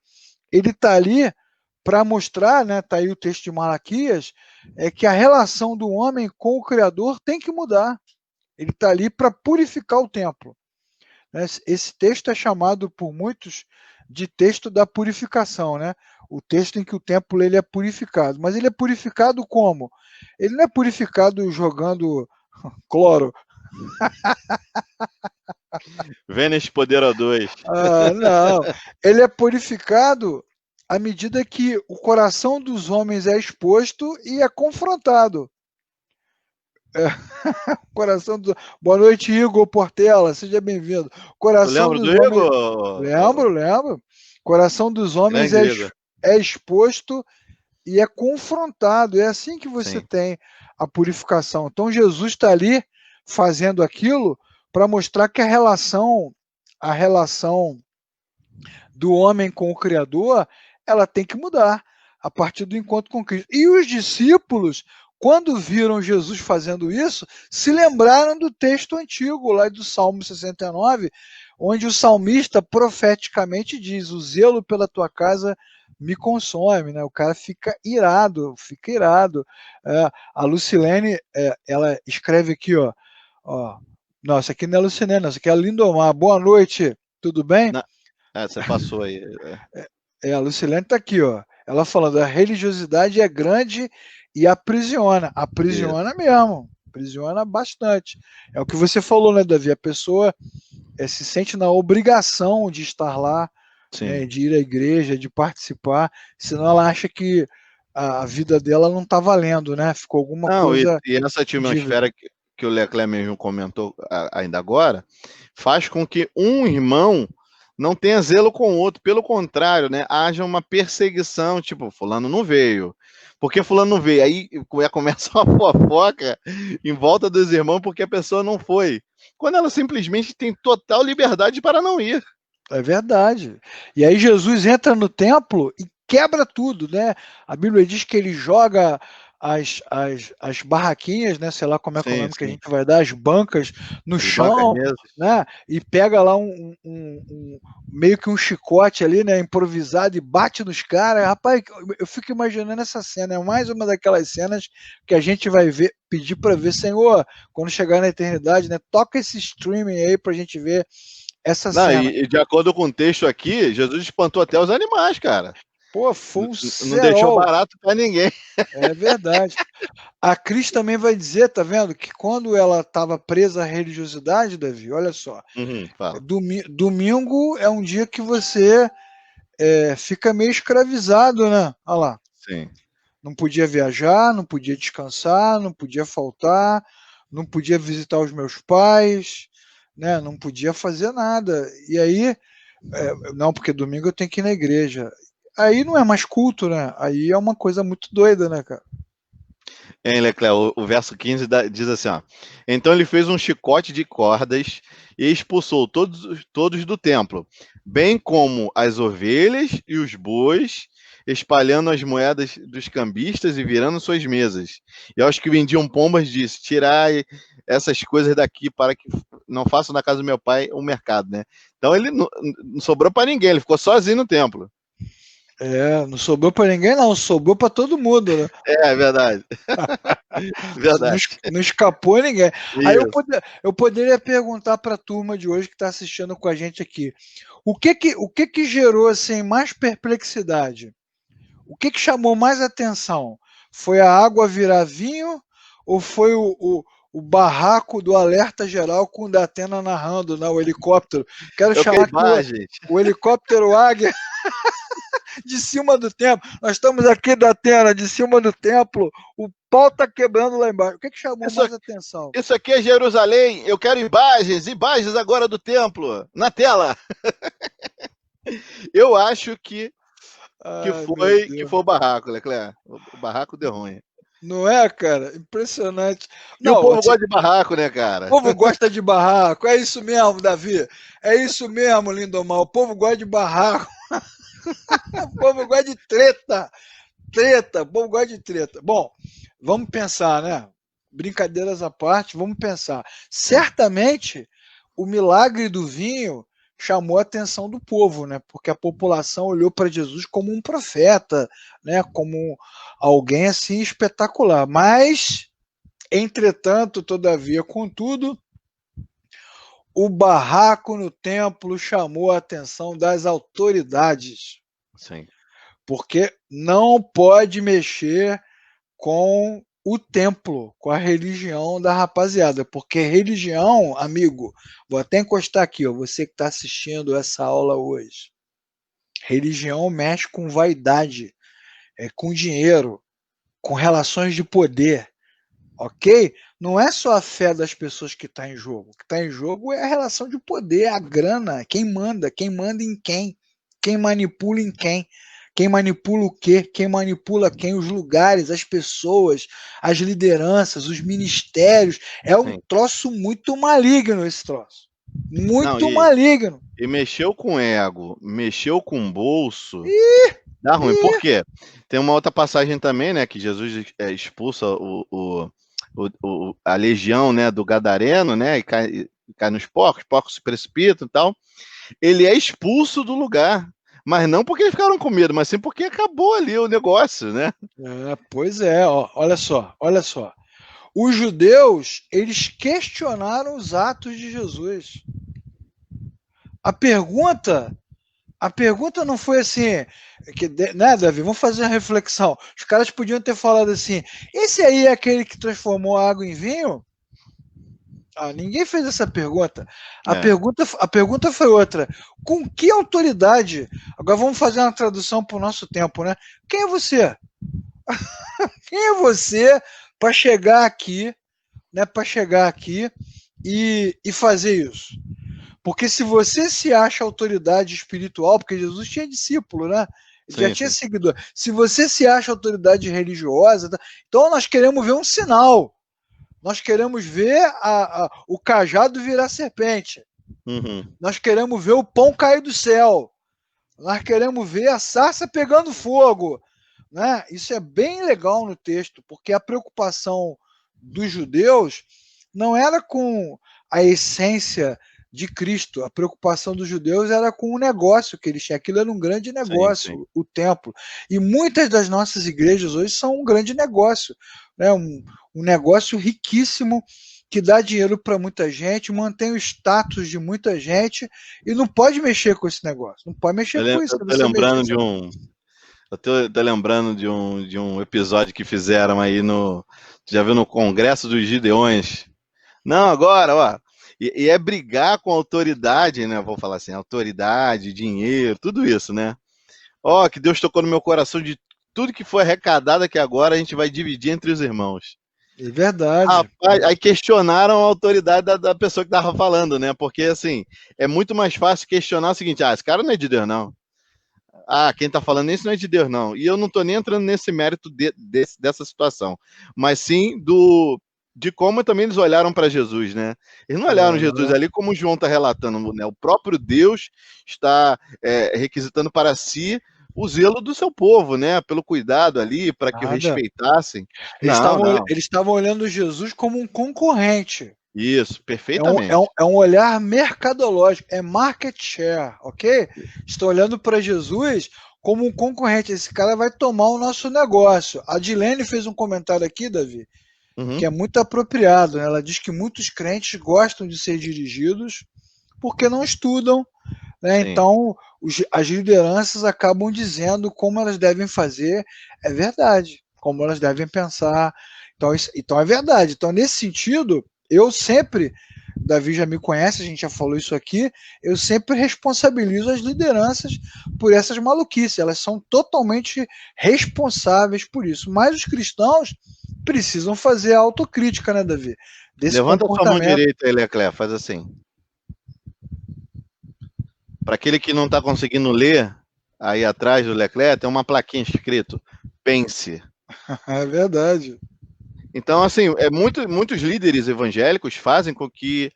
ele está ali para mostrar, né? Está aí o texto de Malaquias, que a relação do homem com o Criador tem que mudar. Ele está ali para purificar o templo, né? Esse texto é chamado por muitos de texto da purificação, né? O texto em que o templo ele é purificado. Mas ele é purificado como? Ele não é purificado jogando cloro. Vênus Poderoso 2. Ah, não. Ele é purificado à medida que o coração dos homens é exposto e é confrontado. É, coração do... Boa noite, Igor Portela, seja bem-vindo. Tu Coração lembra do dos homens. Igor? Lembro, lembro. Coração dos homens Grande Igor. é exposto e é confrontado. É assim que você Sim. tem a purificação. Então Jesus está ali fazendo aquilo para mostrar que a relação do homem com o Criador, ela tem que mudar a partir do encontro com Cristo. E os discípulos, quando viram Jesus fazendo isso, se lembraram do texto antigo, lá do Salmo 69, onde o salmista profeticamente diz: o zelo pela tua casa me consome, né? O cara fica irado, fica irado. A Lucilene, ela escreve aqui, ó, nossa, aqui não é Lucilene, nossa, aqui é a Lindomar. Boa noite, tudo bem? Na... você passou aí. A Lucilene está aqui, ó. Ela falando, a religiosidade é grande e aprisiona. Isso. Aprisiona mesmo. Aprisiona bastante. É o que você falou, né, Davi? A pessoa se sente na obrigação de estar lá, né, Sim. de ir à igreja, de participar, senão ela acha que a vida dela não está valendo, né? Ficou alguma Não, coisa e essa em dívida. atmosfera que o Leclerc mesmo comentou ainda agora, faz com que um irmão não tenha zelo com o outro. Pelo contrário, né? Haja uma perseguição, tipo, fulano não veio. Porque fulano não veio? Aí começa uma fofoca em volta dos irmãos porque a pessoa não foi. Quando ela simplesmente tem total liberdade para não ir. É verdade. E aí Jesus entra no templo e quebra tudo, né? A Bíblia diz que ele joga as barraquinhas, né? Sei lá como é que é o Sim, nome que a sim. gente vai dar, as bancas no As bancas chão, mesmo. né? E pega lá meio que um chicote ali, né? Improvisado e bate nos caras. Rapaz, eu fico imaginando essa cena. É mais uma daquelas cenas que a gente vai ver, pedir para ver, Senhor, quando chegar na eternidade, né? Toca esse streaming aí pra gente ver essa Não, cena. e de acordo com o texto aqui, Jesus espantou até os animais, cara. Pô, foi um Não deixou cerol. barato para ninguém. É verdade. A Cris também vai dizer, tá vendo, que quando ela estava presa à religiosidade, Davi, olha só, Fala. domingo é um dia que você fica meio escravizado, né? Olha lá, Sim. não podia viajar, não podia descansar, não podia faltar, não podia visitar os meus pais, né? Não podia fazer nada. E aí, não, porque domingo eu tenho que ir na igreja. Aí não é mais culto, né? Aí é uma coisa muito doida, né, cara? Hein, Leclerc, o verso 15 diz assim, ó. Então ele fez um chicote de cordas e expulsou todos do templo, bem como as ovelhas e os bois, espalhando as moedas dos cambistas e virando suas mesas. E aos que vendiam pombas disse, tirai essas coisas daqui para que não façam na casa do meu pai um mercado, né? Então ele não sobrou para ninguém, ele ficou sozinho no templo. Não sobrou para ninguém, não, sobrou para todo mundo, né? É verdade, Não, verdade. não escapou ninguém. Aí eu, Isso. eu poderia perguntar para a turma de hoje que está assistindo com a gente aqui: o que que gerou assim, mais perplexidade? O que chamou mais atenção? Foi a água virar vinho ou foi o barraco do alerta geral com o Datena narrando, né, o helicóptero. Quero Eu quero chamar aqui imagens. o helicóptero Águia de cima do templo. Nós estamos aqui, Datena, de cima do templo. O pau tá quebrando lá embaixo. O que chamou Isso, mais atenção? isso aqui é Jerusalém. Eu quero imagens, imagens agora do templo, na tela. Eu acho que Ai, foi o barraco, Leclerc. O barraco deu ruim. não é, cara? Impressionante. E o Não, povo gosta de barraco, né, o cara? povo gosta de barraco. É isso mesmo, Davi. É isso mesmo, Lindomar. O povo gosta de barraco. O povo gosta de treta. Treta. O povo gosta de treta. Bom, vamos pensar, né? Brincadeiras à parte, vamos pensar. Certamente, o milagre do vinho chamou a atenção do povo, né? Porque a população olhou para Jesus como um profeta, né? Como alguém assim espetacular. Mas, entretanto, todavia, contudo, o barraco no templo chamou a atenção das autoridades, Sim. porque não pode mexer com o templo, com a religião da rapaziada, porque religião, amigo, vou até encostar aqui, ó, você que está assistindo essa aula hoje, religião mexe com vaidade, com dinheiro, com relações de poder, ok? Não é só a fé das pessoas que está em jogo. O que está em jogo é a relação de poder, a grana, quem manda em quem manipula em quem manipula o quê, quem manipula quem, os lugares, as pessoas, as lideranças, os ministérios. É um Sim. troço muito maligno esse troço. Não, Muito maligno. e mexeu com ego, mexeu com bolso, Ih, dá ruim. ih. Por quê? Tem uma outra passagem também, né, que Jesus expulsa a legião, né, do Gadareno, né, e cai nos porcos, os porcos se precipitam e tal. Ele é expulso do lugar, mas não porque eles ficaram com medo, mas sim porque acabou ali o negócio, né? Pois é, ó, olha só, olha só. Os judeus, eles questionaram os atos de Jesus. A pergunta, a pergunta não foi assim, né, Davi? Vamos fazer uma reflexão. Os caras podiam ter falado assim: esse aí é aquele que transformou a água em vinho? Ah, ninguém fez essa pergunta. A pergunta foi outra. Com que autoridade? Agora vamos fazer uma tradução para o nosso tempo, né? Quem é você? Quem é você para chegar aqui, né? Para chegar aqui e fazer isso? Porque se você se acha autoridade espiritual, porque Jesus tinha discípulo, né? Ele já tinha seguidor. Se você se acha autoridade religiosa, então nós queremos ver um sinal. Nós queremos ver o cajado virar serpente. Uhum. Nós queremos ver o pão cair do céu. Nós queremos ver a sarça pegando fogo. Né? Isso é bem legal no texto, porque a preocupação dos judeus não era com a essência de Cristo. A preocupação dos judeus era com o negócio que eles tinham. Aquilo era um grande negócio, sim. o templo. E muitas das nossas igrejas hoje são um grande negócio, né? Um negócio riquíssimo que dá dinheiro para muita gente, mantém o status de muita gente e não pode mexer com esse negócio. Não pode mexer com isso. Eu tô lembrando de um. Eu tô lembrando de um episódio que fizeram aí no. Já viu no Congresso dos Gideões? Não, agora, ó. E é brigar com a autoridade, né? Vou falar assim, autoridade, dinheiro, tudo isso, né? Ó, que Deus tocou no meu coração de tudo que foi arrecadado que agora a gente vai dividir entre os irmãos. É verdade. Rapaz, aí questionaram a autoridade da pessoa que tava falando, né? Porque, assim, é muito mais fácil questionar o seguinte, esse cara não é de Deus, não. Quem tá falando isso não é de Deus, não. E eu não tô nem entrando nesse mérito dessa situação. Mas sim de como também eles olharam para Jesus, né? Eles não olharam Jesus ali como o João está relatando, né? O próprio Deus está requisitando para si o zelo do seu povo, né? Pelo cuidado ali, para que o respeitassem. Eles estavam olhando Jesus como um concorrente. Isso, perfeitamente. É um olhar mercadológico, é market share, ok? Estão olhando para Jesus como um concorrente. Esse cara vai tomar o nosso negócio. A Dilene fez um comentário aqui, Davi, que é muito apropriado. Né? Ela diz que muitos crentes gostam de ser dirigidos porque não estudam. Né? Então, as lideranças acabam dizendo como elas devem fazer. É verdade, como elas devem pensar. Então é verdade. Então, nesse sentido, eu sempre, Davi já me conhece, a gente já falou isso aqui, eu sempre responsabilizo as lideranças por essas maluquices. Elas são totalmente responsáveis por isso. Mas os cristãos precisam fazer a autocrítica, né, Davi? Desse Levanta a sua mão comportamento. direita aí, Leclerc, faz assim. Para aquele que não está conseguindo ler, aí atrás do Leclerc tem uma plaquinha escrito pense. É verdade. Então, assim, muitos líderes evangélicos fazem com que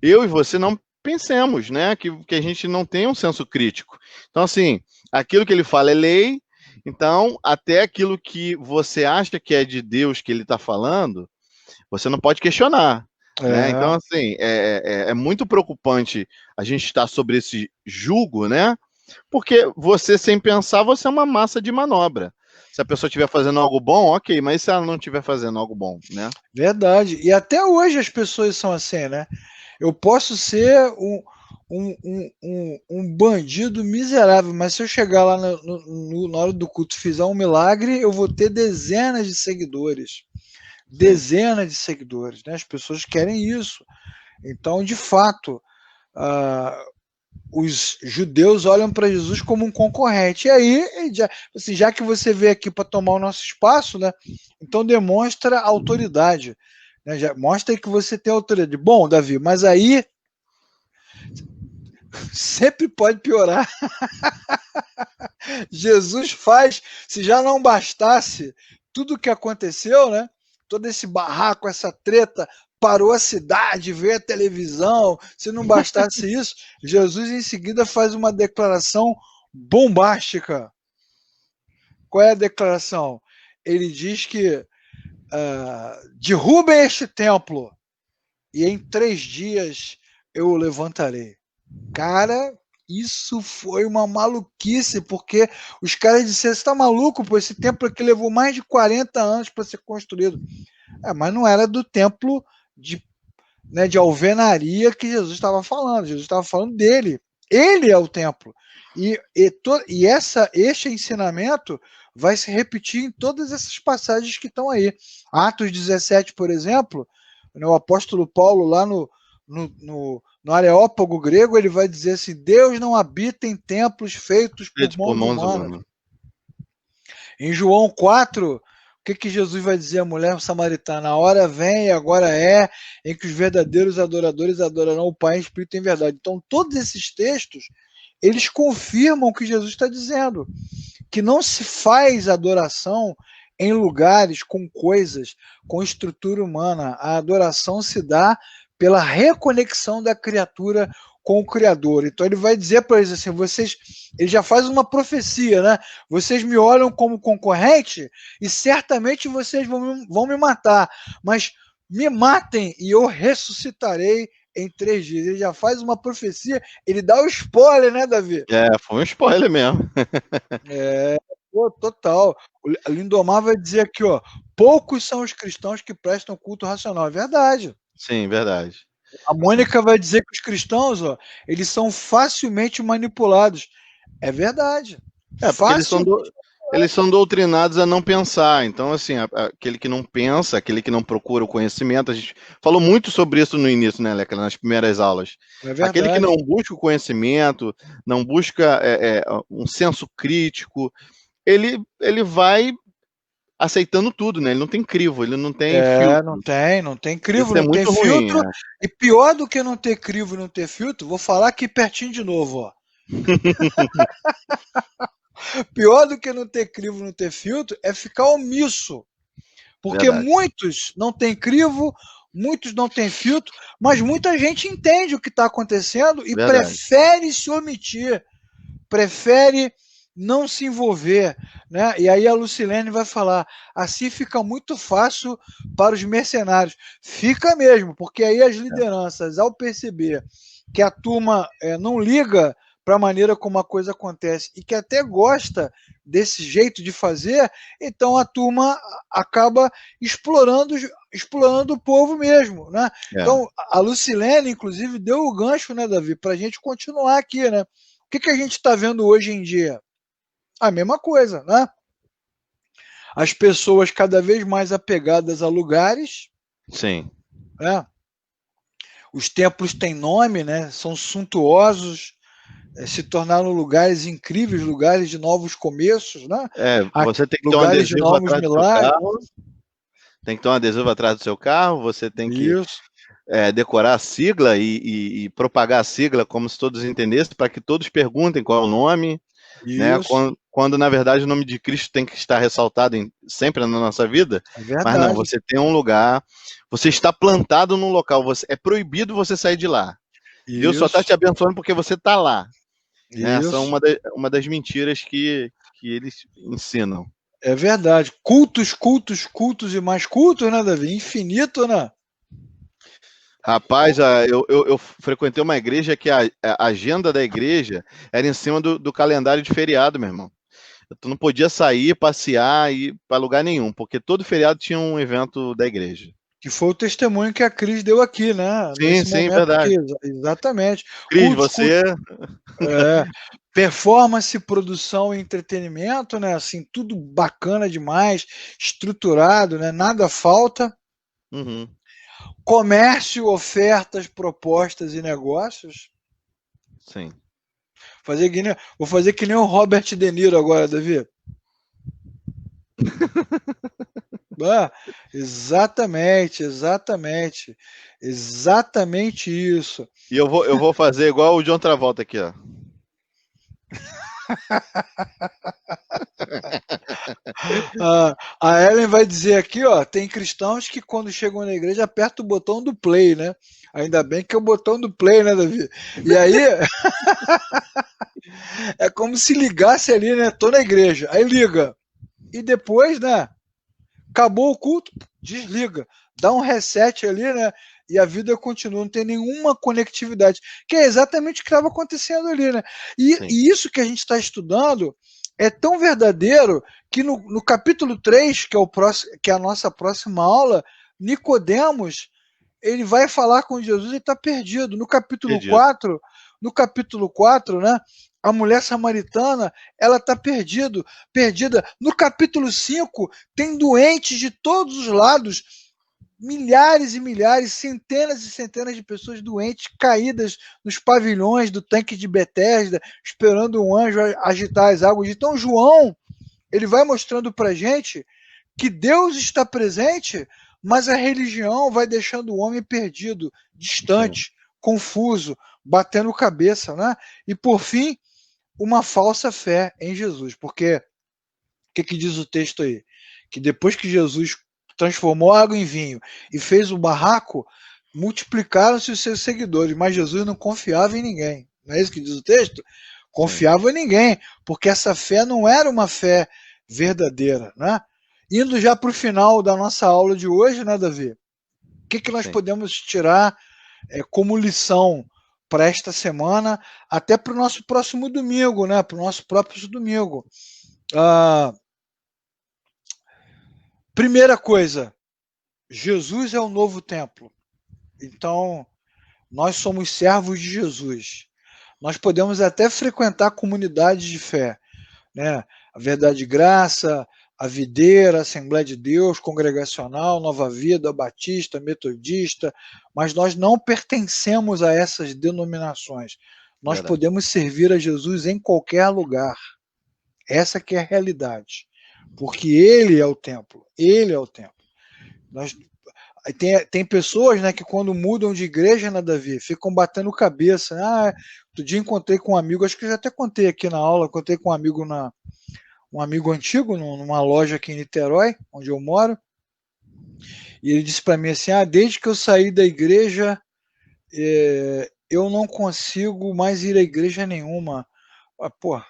eu e você não pensemos, né? Que a gente não tenha um senso crítico. Então, assim, aquilo que ele fala é lei, então, até aquilo que você acha que é de Deus que ele está falando, você não pode questionar. Né? Então, assim, é muito preocupante a gente estar sobre esse jugo, né? Porque você, sem pensar, você é uma massa de manobra. Se a pessoa estiver fazendo algo bom, ok, mas se ela não estiver fazendo algo bom, né? Verdade. E até hoje as pessoas são assim, né? Eu posso ser um bandido miserável, mas se eu chegar lá na hora do culto e fizer um milagre, eu vou ter dezenas de seguidores. Dezenas de seguidores, né? As pessoas querem isso. Então, de fato, os judeus olham para Jesus como um concorrente. E aí, já que você veio aqui para tomar o nosso espaço, né? Então demonstra autoridade. Né? Já mostra que você tem autoridade. Bom, Davi, mas aí sempre pode piorar. Jesus faz, se já não bastasse tudo o que aconteceu, né? Todo esse barraco, essa treta, parou a cidade, veio a televisão. Se não bastasse isso, Jesus em seguida faz uma declaração bombástica. Qual é a declaração? Ele diz que derrubem este templo e em 3 dias eu o levantarei. Cara, isso foi uma maluquice, porque os caras disseram, você tá maluco, pô, esse templo aqui levou mais de 40 anos para ser construído. Mas não era do templo de alvenaria que Jesus estava falando, Jesus estava falando dele. Ele é o templo. E este ensinamento vai se repetir em todas essas passagens que estão aí. Atos 17, por exemplo, o apóstolo Paulo lá no Areópago grego, ele vai dizer assim, Deus não habita em templos feitos por mãos humanas. Em João 4, o que Jesus vai dizer à mulher samaritana? A hora vem e agora é em que os verdadeiros adoradores adorarão o Pai em espírito e em verdade. Então, todos esses textos, eles confirmam o que Jesus está dizendo, que não se faz adoração em lugares com coisas, com estrutura humana. A adoração se dá pela reconexão da criatura com o Criador. Então ele vai dizer para eles assim, ele já faz uma profecia, né? Vocês me olham como concorrente e certamente vocês vão me matar, mas me matem e eu ressuscitarei em 3 dias. Ele já faz uma profecia, ele dá o spoiler, né, Davi? Foi um spoiler mesmo. Total. O Lindomar vai dizer aqui, ó, poucos são os cristãos que prestam culto racional. É verdade. Sim, verdade. A Mônica vai dizer que os cristãos, ó, eles são facilmente manipulados. É verdade. Porque eles são doutrinados a não pensar. Então, assim, aquele que não pensa, aquele que não procura o conhecimento, a gente falou muito sobre isso no início, né, Leca, nas primeiras aulas. Aquele que não busca o conhecimento, não busca um senso crítico, ele vai aceitando tudo, né? Ele não tem crivo, ele não tem filtro. Não tem crivo, isso não tem ruim, filtro. E pior do que não ter crivo e não ter filtro, vou falar aqui pertinho de novo, ó. Pior do que não ter crivo e não ter filtro é ficar omisso. Porque muitos não têm crivo, muitos não têm filtro, mas muita gente entende o que está acontecendo e prefere se omitir, prefere não se envolver, né? E aí a Lucilene vai falar, assim fica muito fácil para os mercenários. Fica mesmo, porque aí as lideranças, ao perceber que a turma não liga para a maneira como a coisa acontece e que até gosta desse jeito de fazer, então a turma acaba explorando o povo mesmo, né? Então a Lucilene, inclusive, deu o gancho, né, Davi, para a gente continuar aqui, né? O que a gente está vendo hoje em dia? A mesma coisa, né? as pessoas cada vez mais apegadas a lugares, Sim. né? Os templos têm nome, né? São suntuosos, se tornaram lugares incríveis, lugares de novos começos, né? Você tem que ter um Lugares de adesivo novos atrás do seu milagres. carro. Tem que ter um adesivo atrás do seu carro, você tem que Isso, decorar a sigla e propagar a sigla como se todos entendessem, para que todos perguntem qual é o nome, né? isso, Quando, na verdade, o nome de Cristo tem que estar ressaltado sempre na nossa vida, é mas não, verdade. você tem um lugar, você está plantado num local, é proibido você sair de lá. Deus só está Isso, te abençoando porque você está lá, né? São isso. uma das mentiras que eles ensinam. É verdade. Cultos, cultos, cultos e mais cultos, né, Davi? Infinito, né? Rapaz, eu frequentei uma igreja que a agenda da igreja era em cima do calendário de feriado, meu irmão. Tu não podia sair, passear e ir para lugar nenhum, porque todo feriado tinha um evento da igreja. Que foi o testemunho que a Cris deu aqui, né? Sim, Nesse sim, momento aqui. verdade. Exatamente. Cris, Cultos, cultos. você. É, performance, produção e entretenimento, né? Assim, tudo bacana demais, estruturado, né? Nada falta. Uhum, Comércio, ofertas, propostas e negócios. sim. Vou fazer que nem o Robert De Niro agora, Davi. Ah, exatamente, exatamente. Exatamente isso. E eu vou fazer igual o John Travolta aqui, ó. A Ellen vai dizer aqui, ó, tem cristãos que quando chegam na igreja apertam o botão do play, né? Ainda bem que é o botão do play, né, Davi? E aí é como se ligasse ali, né? Tô na igreja. Aí liga. E depois, né? Acabou o culto, desliga. Dá um reset ali, né? E a vida continua, não tem nenhuma conectividade. Que é exatamente o que estava acontecendo ali, né? Sim, E isso que a gente está estudando é tão verdadeiro que no capítulo 3, que é, que é a nossa próxima aula, Nicodemos, ele vai falar com Jesus e está perdido. perdido. No capítulo 4, né? A mulher samaritana, ela está perdida. No capítulo 5, tem doentes de todos os lados, milhares e milhares, centenas e centenas de pessoas doentes, caídas nos pavilhões do tanque de Betesda, esperando um anjo agitar as águas. Então, João, ele vai mostrando para gente que Deus está presente, mas a religião vai deixando o homem perdido, Sim, distante, confuso, batendo cabeça, né? E por fim, uma falsa fé em Jesus, porque o que diz o texto aí? Que depois que Jesus transformou água em vinho e fez o barraco, multiplicaram-se os seus seguidores, mas Jesus não confiava em ninguém. Não é isso que diz o texto? sim, Confiava em ninguém, porque essa fé não era uma fé verdadeira, né? Indo já para o final da nossa aula de hoje, né, Davi? O que nós sim. podemos tirar como lição para esta semana, até para o nosso próximo domingo, né? Para o nosso próprio domingo. Ah, primeira coisa, Jesus é o novo templo. Então, nós somos servos de Jesus. Nós podemos até frequentar comunidades de fé, né? A Verdade e Graça, a Videira, a Assembleia de Deus, Congregacional, Nova Vida, Batista, Metodista, mas nós não pertencemos a essas denominações. Nós Verdade. podemos servir a Jesus em qualquer lugar. Essa que é a realidade. Porque Ele é o templo. Ele é o templo. Nós, tem pessoas, né, que quando mudam de igreja, né, Davi, ficam batendo cabeça. Ah, outro dia encontrei com um amigo, acho que eu já até contei aqui na aula, encontrei com um amigo antigo numa loja aqui em Niterói, onde eu moro, e ele disse para mim assim, desde que eu saí da igreja, eu não consigo mais ir à igreja nenhuma. Pô,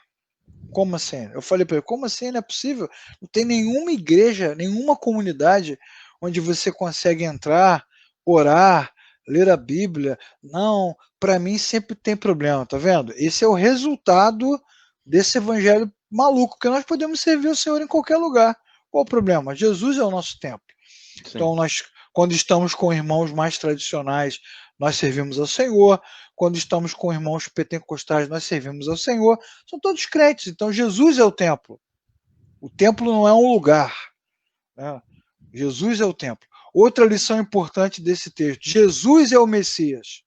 como assim? Eu falei para ele, como assim? Não é possível? Não tem nenhuma igreja, nenhuma comunidade onde você consegue entrar, orar, ler a Bíblia. Não, para mim sempre tem problema, tá vendo? Esse é o resultado desse evangelho maluco, que nós podemos servir o Senhor em qualquer lugar. Qual o problema? Jesus é o nosso templo. Sim, Então, nós, quando estamos com irmãos mais tradicionais, nós servimos ao Senhor. Quando estamos com irmãos pentecostais, nós servimos ao Senhor. São todos crentes. Então, Jesus é o templo. O templo não é um lugar. né? Jesus é o templo. Outra lição importante desse texto: Jesus é o Messias,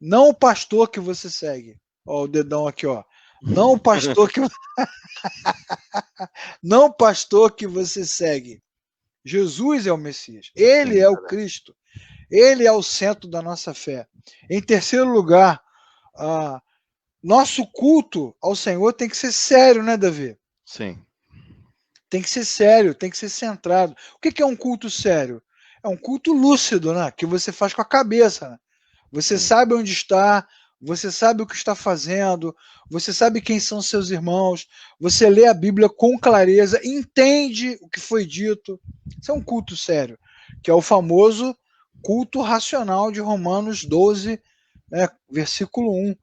não o pastor que você segue. Ó, o dedão aqui, ó. Não o pastor que não o pastor que você segue. Jesus é o Messias. Ele Sim, é o Cristo. Ele é o centro da nossa fé. Em terceiro lugar, nosso culto ao Senhor tem que ser sério, né, Davi? sim. Tem que ser sério, tem que ser centrado. O que é um culto sério? É um culto lúcido, né? Que você faz com a cabeça, né? Você Sim. sabe onde está, você sabe o que está fazendo, você sabe quem são seus irmãos, você lê a Bíblia com clareza, entende o que foi dito. Isso é um culto sério, que é o famoso culto racional de Romanos 12, né, versículo 1.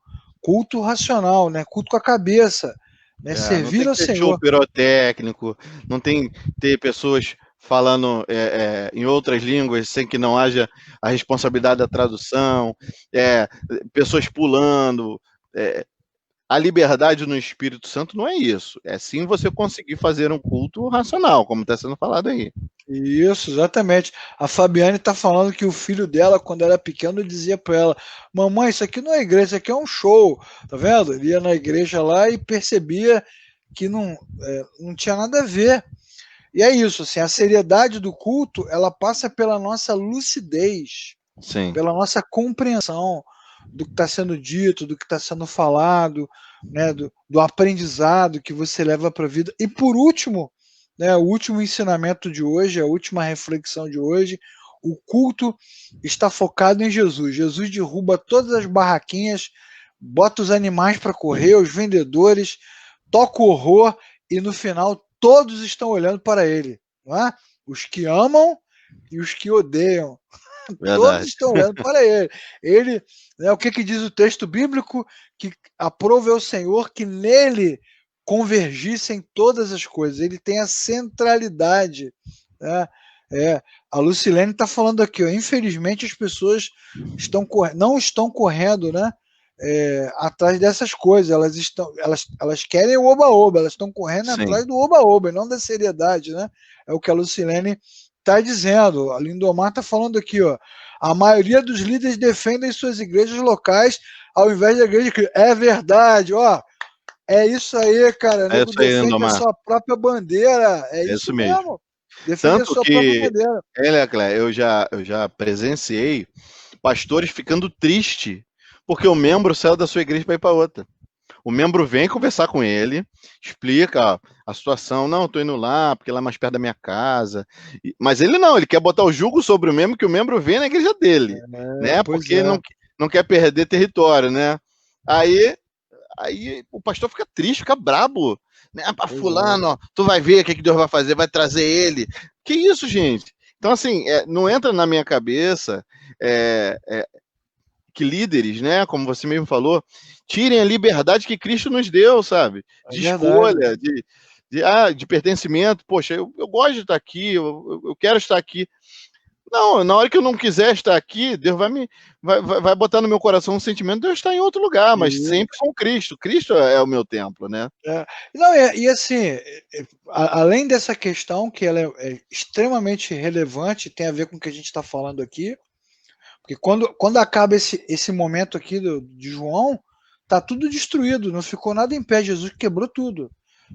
Culto racional, né? Culto com a cabeça, né? Não tem Servir que ao ter show Senhor. pirotécnico, não tem que ter pessoas falando em outras línguas sem que não haja a responsabilidade da tradução, pessoas pulando. A liberdade no Espírito Santo não é isso. É sim você conseguir fazer um culto racional, como está sendo falado aí. Isso, exatamente. A Fabiane está falando que o filho dela, quando era pequeno, dizia para ela: Mamãe, isso aqui não é igreja, isso aqui é um show. Tá vendo? Ele ia na igreja lá e percebia que não tinha nada a ver. E é isso, assim, a seriedade do culto, ela passa pela nossa lucidez, Sim, pela nossa compreensão do que está sendo dito, do que está sendo falado, né, do aprendizado que você leva para a vida. E por último, né, o último ensinamento de hoje, a última reflexão de hoje, o culto está focado em Jesus. Jesus derruba todas as barraquinhas, bota os animais para correr, os vendedores, toca o horror e no final todos estão olhando para ele. Não é? Os que amam e os que odeiam. Todos verdade. estão olhando para ele. Ele, né, o que diz o texto bíblico? Que aprove ao Senhor que nele convergissem todas as coisas. Ele tem a centralidade. Né? A Lucilene está falando aqui, ó, infelizmente as pessoas não estão correndo, né? Atrás dessas coisas, elas querem o oba-oba, elas estão correndo Sim. atrás do oba-oba, e não da seriedade, né? É o que a Lucilene está dizendo. A Lindomar está falando aqui, ó. A maioria dos líderes defendem suas igrejas locais ao invés da igreja de Cristo. É verdade, ó. É isso aí, cara. O É nego isso aí, defende a Lindomar. sua própria bandeira. É É isso isso mesmo. mesmo. Defende a Tanto sua própria que, bandeira. Cléia, eu já presenciei pastores ficando triste porque o membro saiu da sua igreja para ir para outra. O membro vem conversar com ele, explica a situação. Não, estou indo lá porque lá é mais perto da minha casa. Mas ele não, ele quer botar o jugo sobre o membro que o membro vem na igreja dele, né? Pois Porque ele é. não quer perder território, né? Aí, aí o pastor fica triste, fica brabo, né? Para Pois é. fulano, ó, tu vai ver o que Deus vai fazer, vai trazer ele. Que isso, gente? Então, assim, não entra na minha cabeça é, é, que líderes, né, como você mesmo falou, tirem a liberdade que Cristo nos deu, sabe? É De verdade. escolha, de pertencimento. Poxa, eu gosto de estar aqui, eu quero estar aqui. Não, na hora que eu não quiser estar aqui, Deus vai botar no meu coração um sentimento de eu estar em outro lugar, mas sempre Isso. com Cristo. Cristo é o meu templo, né? Não, e assim, além dessa questão, que ela é extremamente relevante, tem a ver com o que a gente está falando aqui, porque quando acaba esse momento aqui de João, tá tudo destruído, não ficou nada em pé, Jesus quebrou tudo,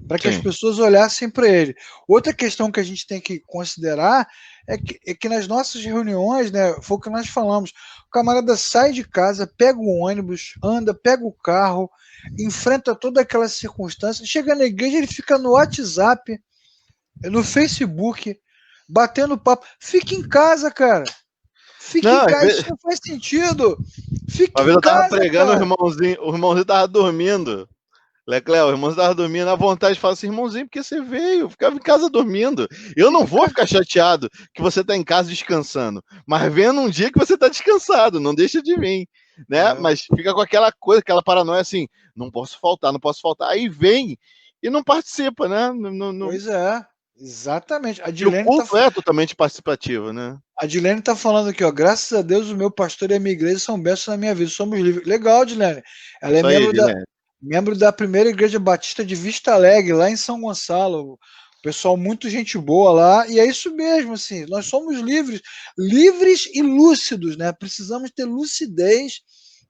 para que as Sim, pessoas olhassem para ele. Outra questão que a gente tem que considerar é que nas nossas reuniões, né, foi o que nós falamos, o camarada sai de casa, pega o ônibus, anda, pega o carro, enfrenta toda aquela circunstância, chega na igreja, ele fica no WhatsApp, no Facebook, batendo papo. Fica em casa, cara. Fica em não, casa, isso não faz sentido. Fica uma em vez eu tava casa, pregando, cara. o irmãozinho tava dormindo. Lecléo, o irmão estava dormindo, à vontade de falar assim, irmãozinho, porque você veio, ficava em casa dormindo. Eu não vou Fica. ficar chateado que você está em casa descansando, mas vendo um dia que você está descansado, não deixa de vir, né? É, Mas fica com aquela coisa, aquela paranoia assim, não posso faltar, não posso faltar. Aí vem e não participa, né? pois é, exatamente. E o culto é totalmente participativo, né? A Dilene tá falando aqui, ó. Graças a Deus, o meu pastor e a minha igreja são bênçãos na minha vida. Somos livres. Legal, Dilene. Ela é Isso aí, membro da, Edilene. membro da primeira igreja batista de Vista Alegre, lá em São Gonçalo. Pessoal, muito gente boa lá, e é isso mesmo, assim, nós somos livres, livres e lúcidos, né? Precisamos ter lucidez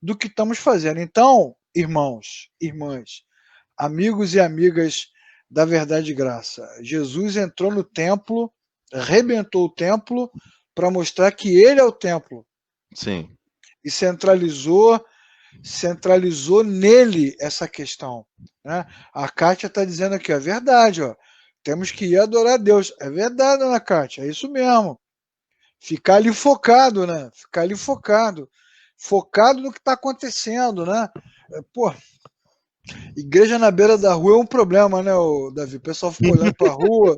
do que estamos fazendo. Então, irmãos, irmãs, amigos e amigas da Verdade e Graça, Jesus entrou no templo, arrebentou o templo para mostrar que ele é o templo Sim. e centralizou nele essa questão, né? A Kátia está dizendo aqui, é verdade, ó. Temos que ir adorar a Deus. É verdade, Ana Kátia, é isso mesmo. Ficar ali focado, né? Ficar ali focado. Focado no que está acontecendo, né? Pô, igreja na beira da rua é um problema, né, Davi? O pessoal fica olhando para a rua.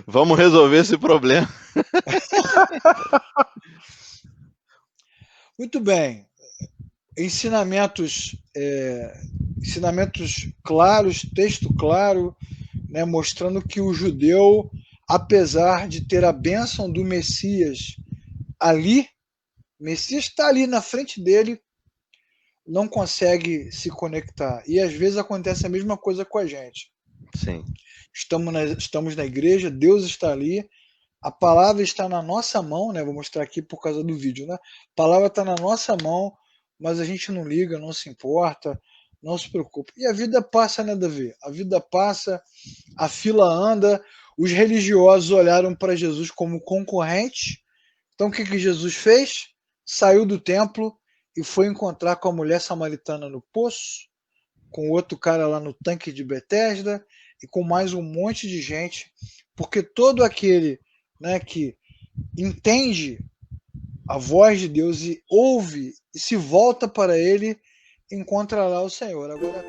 Vamos resolver esse problema. Muito bem. Ensinamentos, ensinamentos claros, texto claro, né, mostrando que o judeu, apesar de ter a bênção do Messias ali, o Messias está ali na frente dele, não consegue se conectar. E às vezes acontece a mesma coisa com a gente. Sim. Estamos na igreja, Deus está ali, a palavra está na nossa mão, né? Vou mostrar aqui por causa do vídeo, né? A palavra está na nossa mão, mas a gente não liga, não se importa, não se preocupa. E a vida passa, né, Davi? A vida passa, a fila anda, os religiosos olharam para Jesus como concorrente. Então o que, que Jesus fez? Saiu do templo e foi encontrar com a mulher samaritana no poço, com outro cara lá no tanque de Betesda e com mais um monte de gente, porque todo aquele, né, que entende a voz de Deus e ouve e se volta para ele, encontrará o Senhor. Agora